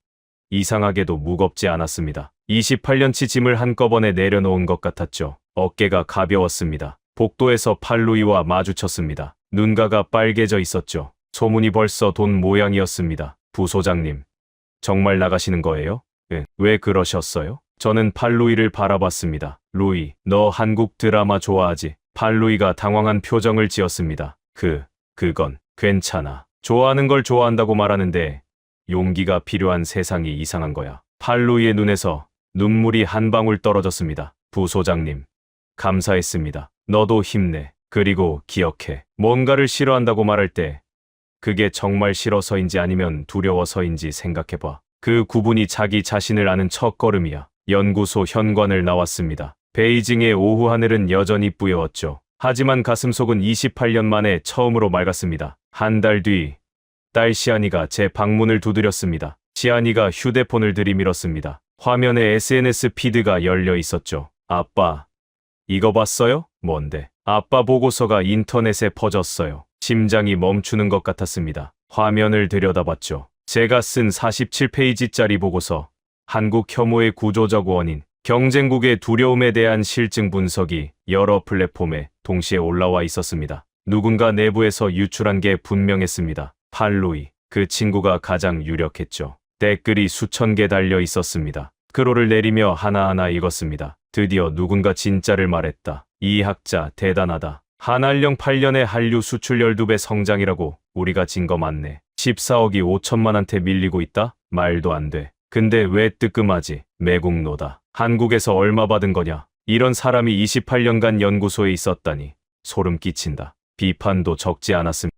이상하게도 무겁지 않았습니다. 28년치 짐을 한꺼번에 내려놓은 것 같았죠. 어깨가 가벼웠습니다. 복도에서 팔루이와 마주쳤습니다. 눈가가 빨개져 있었죠. 소문이 벌써 돈 모양이었습니다. 부소장님, 정말 나가시는 거예요? 네. 왜 그러셨어요? 저는 팔루이를 바라봤습니다. 루이, 너 한국 드라마 좋아하지? 팔루이가 당황한 표정을 지었습니다. 그건 괜찮아. 좋아하는 걸 좋아한다고 말하는데 용기가 필요한 세상이 이상한 거야. 팔루이의 눈에서 눈물이 한 방울 떨어졌습니다. 부소장님, 감사했습니다. 너도 힘내. 그리고 기억해. 뭔가를 싫어한다고 말할 때 그게 정말 싫어서인지 아니면 두려워서인지 생각해봐. 그 구분이 자기 자신을 아는 첫걸음이야. 연구소 현관을 나왔습니다. 베이징의 오후 하늘은 여전히 뿌여웠죠. 하지만 가슴속은 28년 만에 처음으로 맑았습니다. 한 달 뒤, 딸 시안이가 제 방문을 두드렸습니다. 시안이가 휴대폰을 들이밀었습니다. 화면에 SNS 피드가 열려 있었죠. 아빠, 이거 봤어요? 뭔데? 아빠 보고서가 인터넷에 퍼졌어요. 심장이 멈추는 것 같았습니다. 화면을 들여다봤죠. 제가 쓴 47페이지짜리 보고서. 한국 혐오의 구조적 원인, 경쟁국의 두려움에 대한 실증 분석이 여러 플랫폼에 동시에 올라와 있었습니다. 누군가 내부에서 유출한 게 분명했습니다. 팔루이, 그 친구가 가장 유력했죠. 댓글이 수천 개 달려 있었습니다. 크로를 내리며 하나하나 읽었습니다. 드디어 누군가 진짜를 말했다. 이 학자 대단하다. 한한령 8년에 한류 수출 12배 성장이라고. 우리가 진 거 맞네. 14억이 5천만한테 밀리고 있다? 말도 안 돼. 근데 왜 뜨끔하지? 매국노다. 한국에서 얼마 받은 거냐? 이런 사람이 28년간 연구소에 있었다니. 소름 끼친다. 비판도 적지 않았습니다.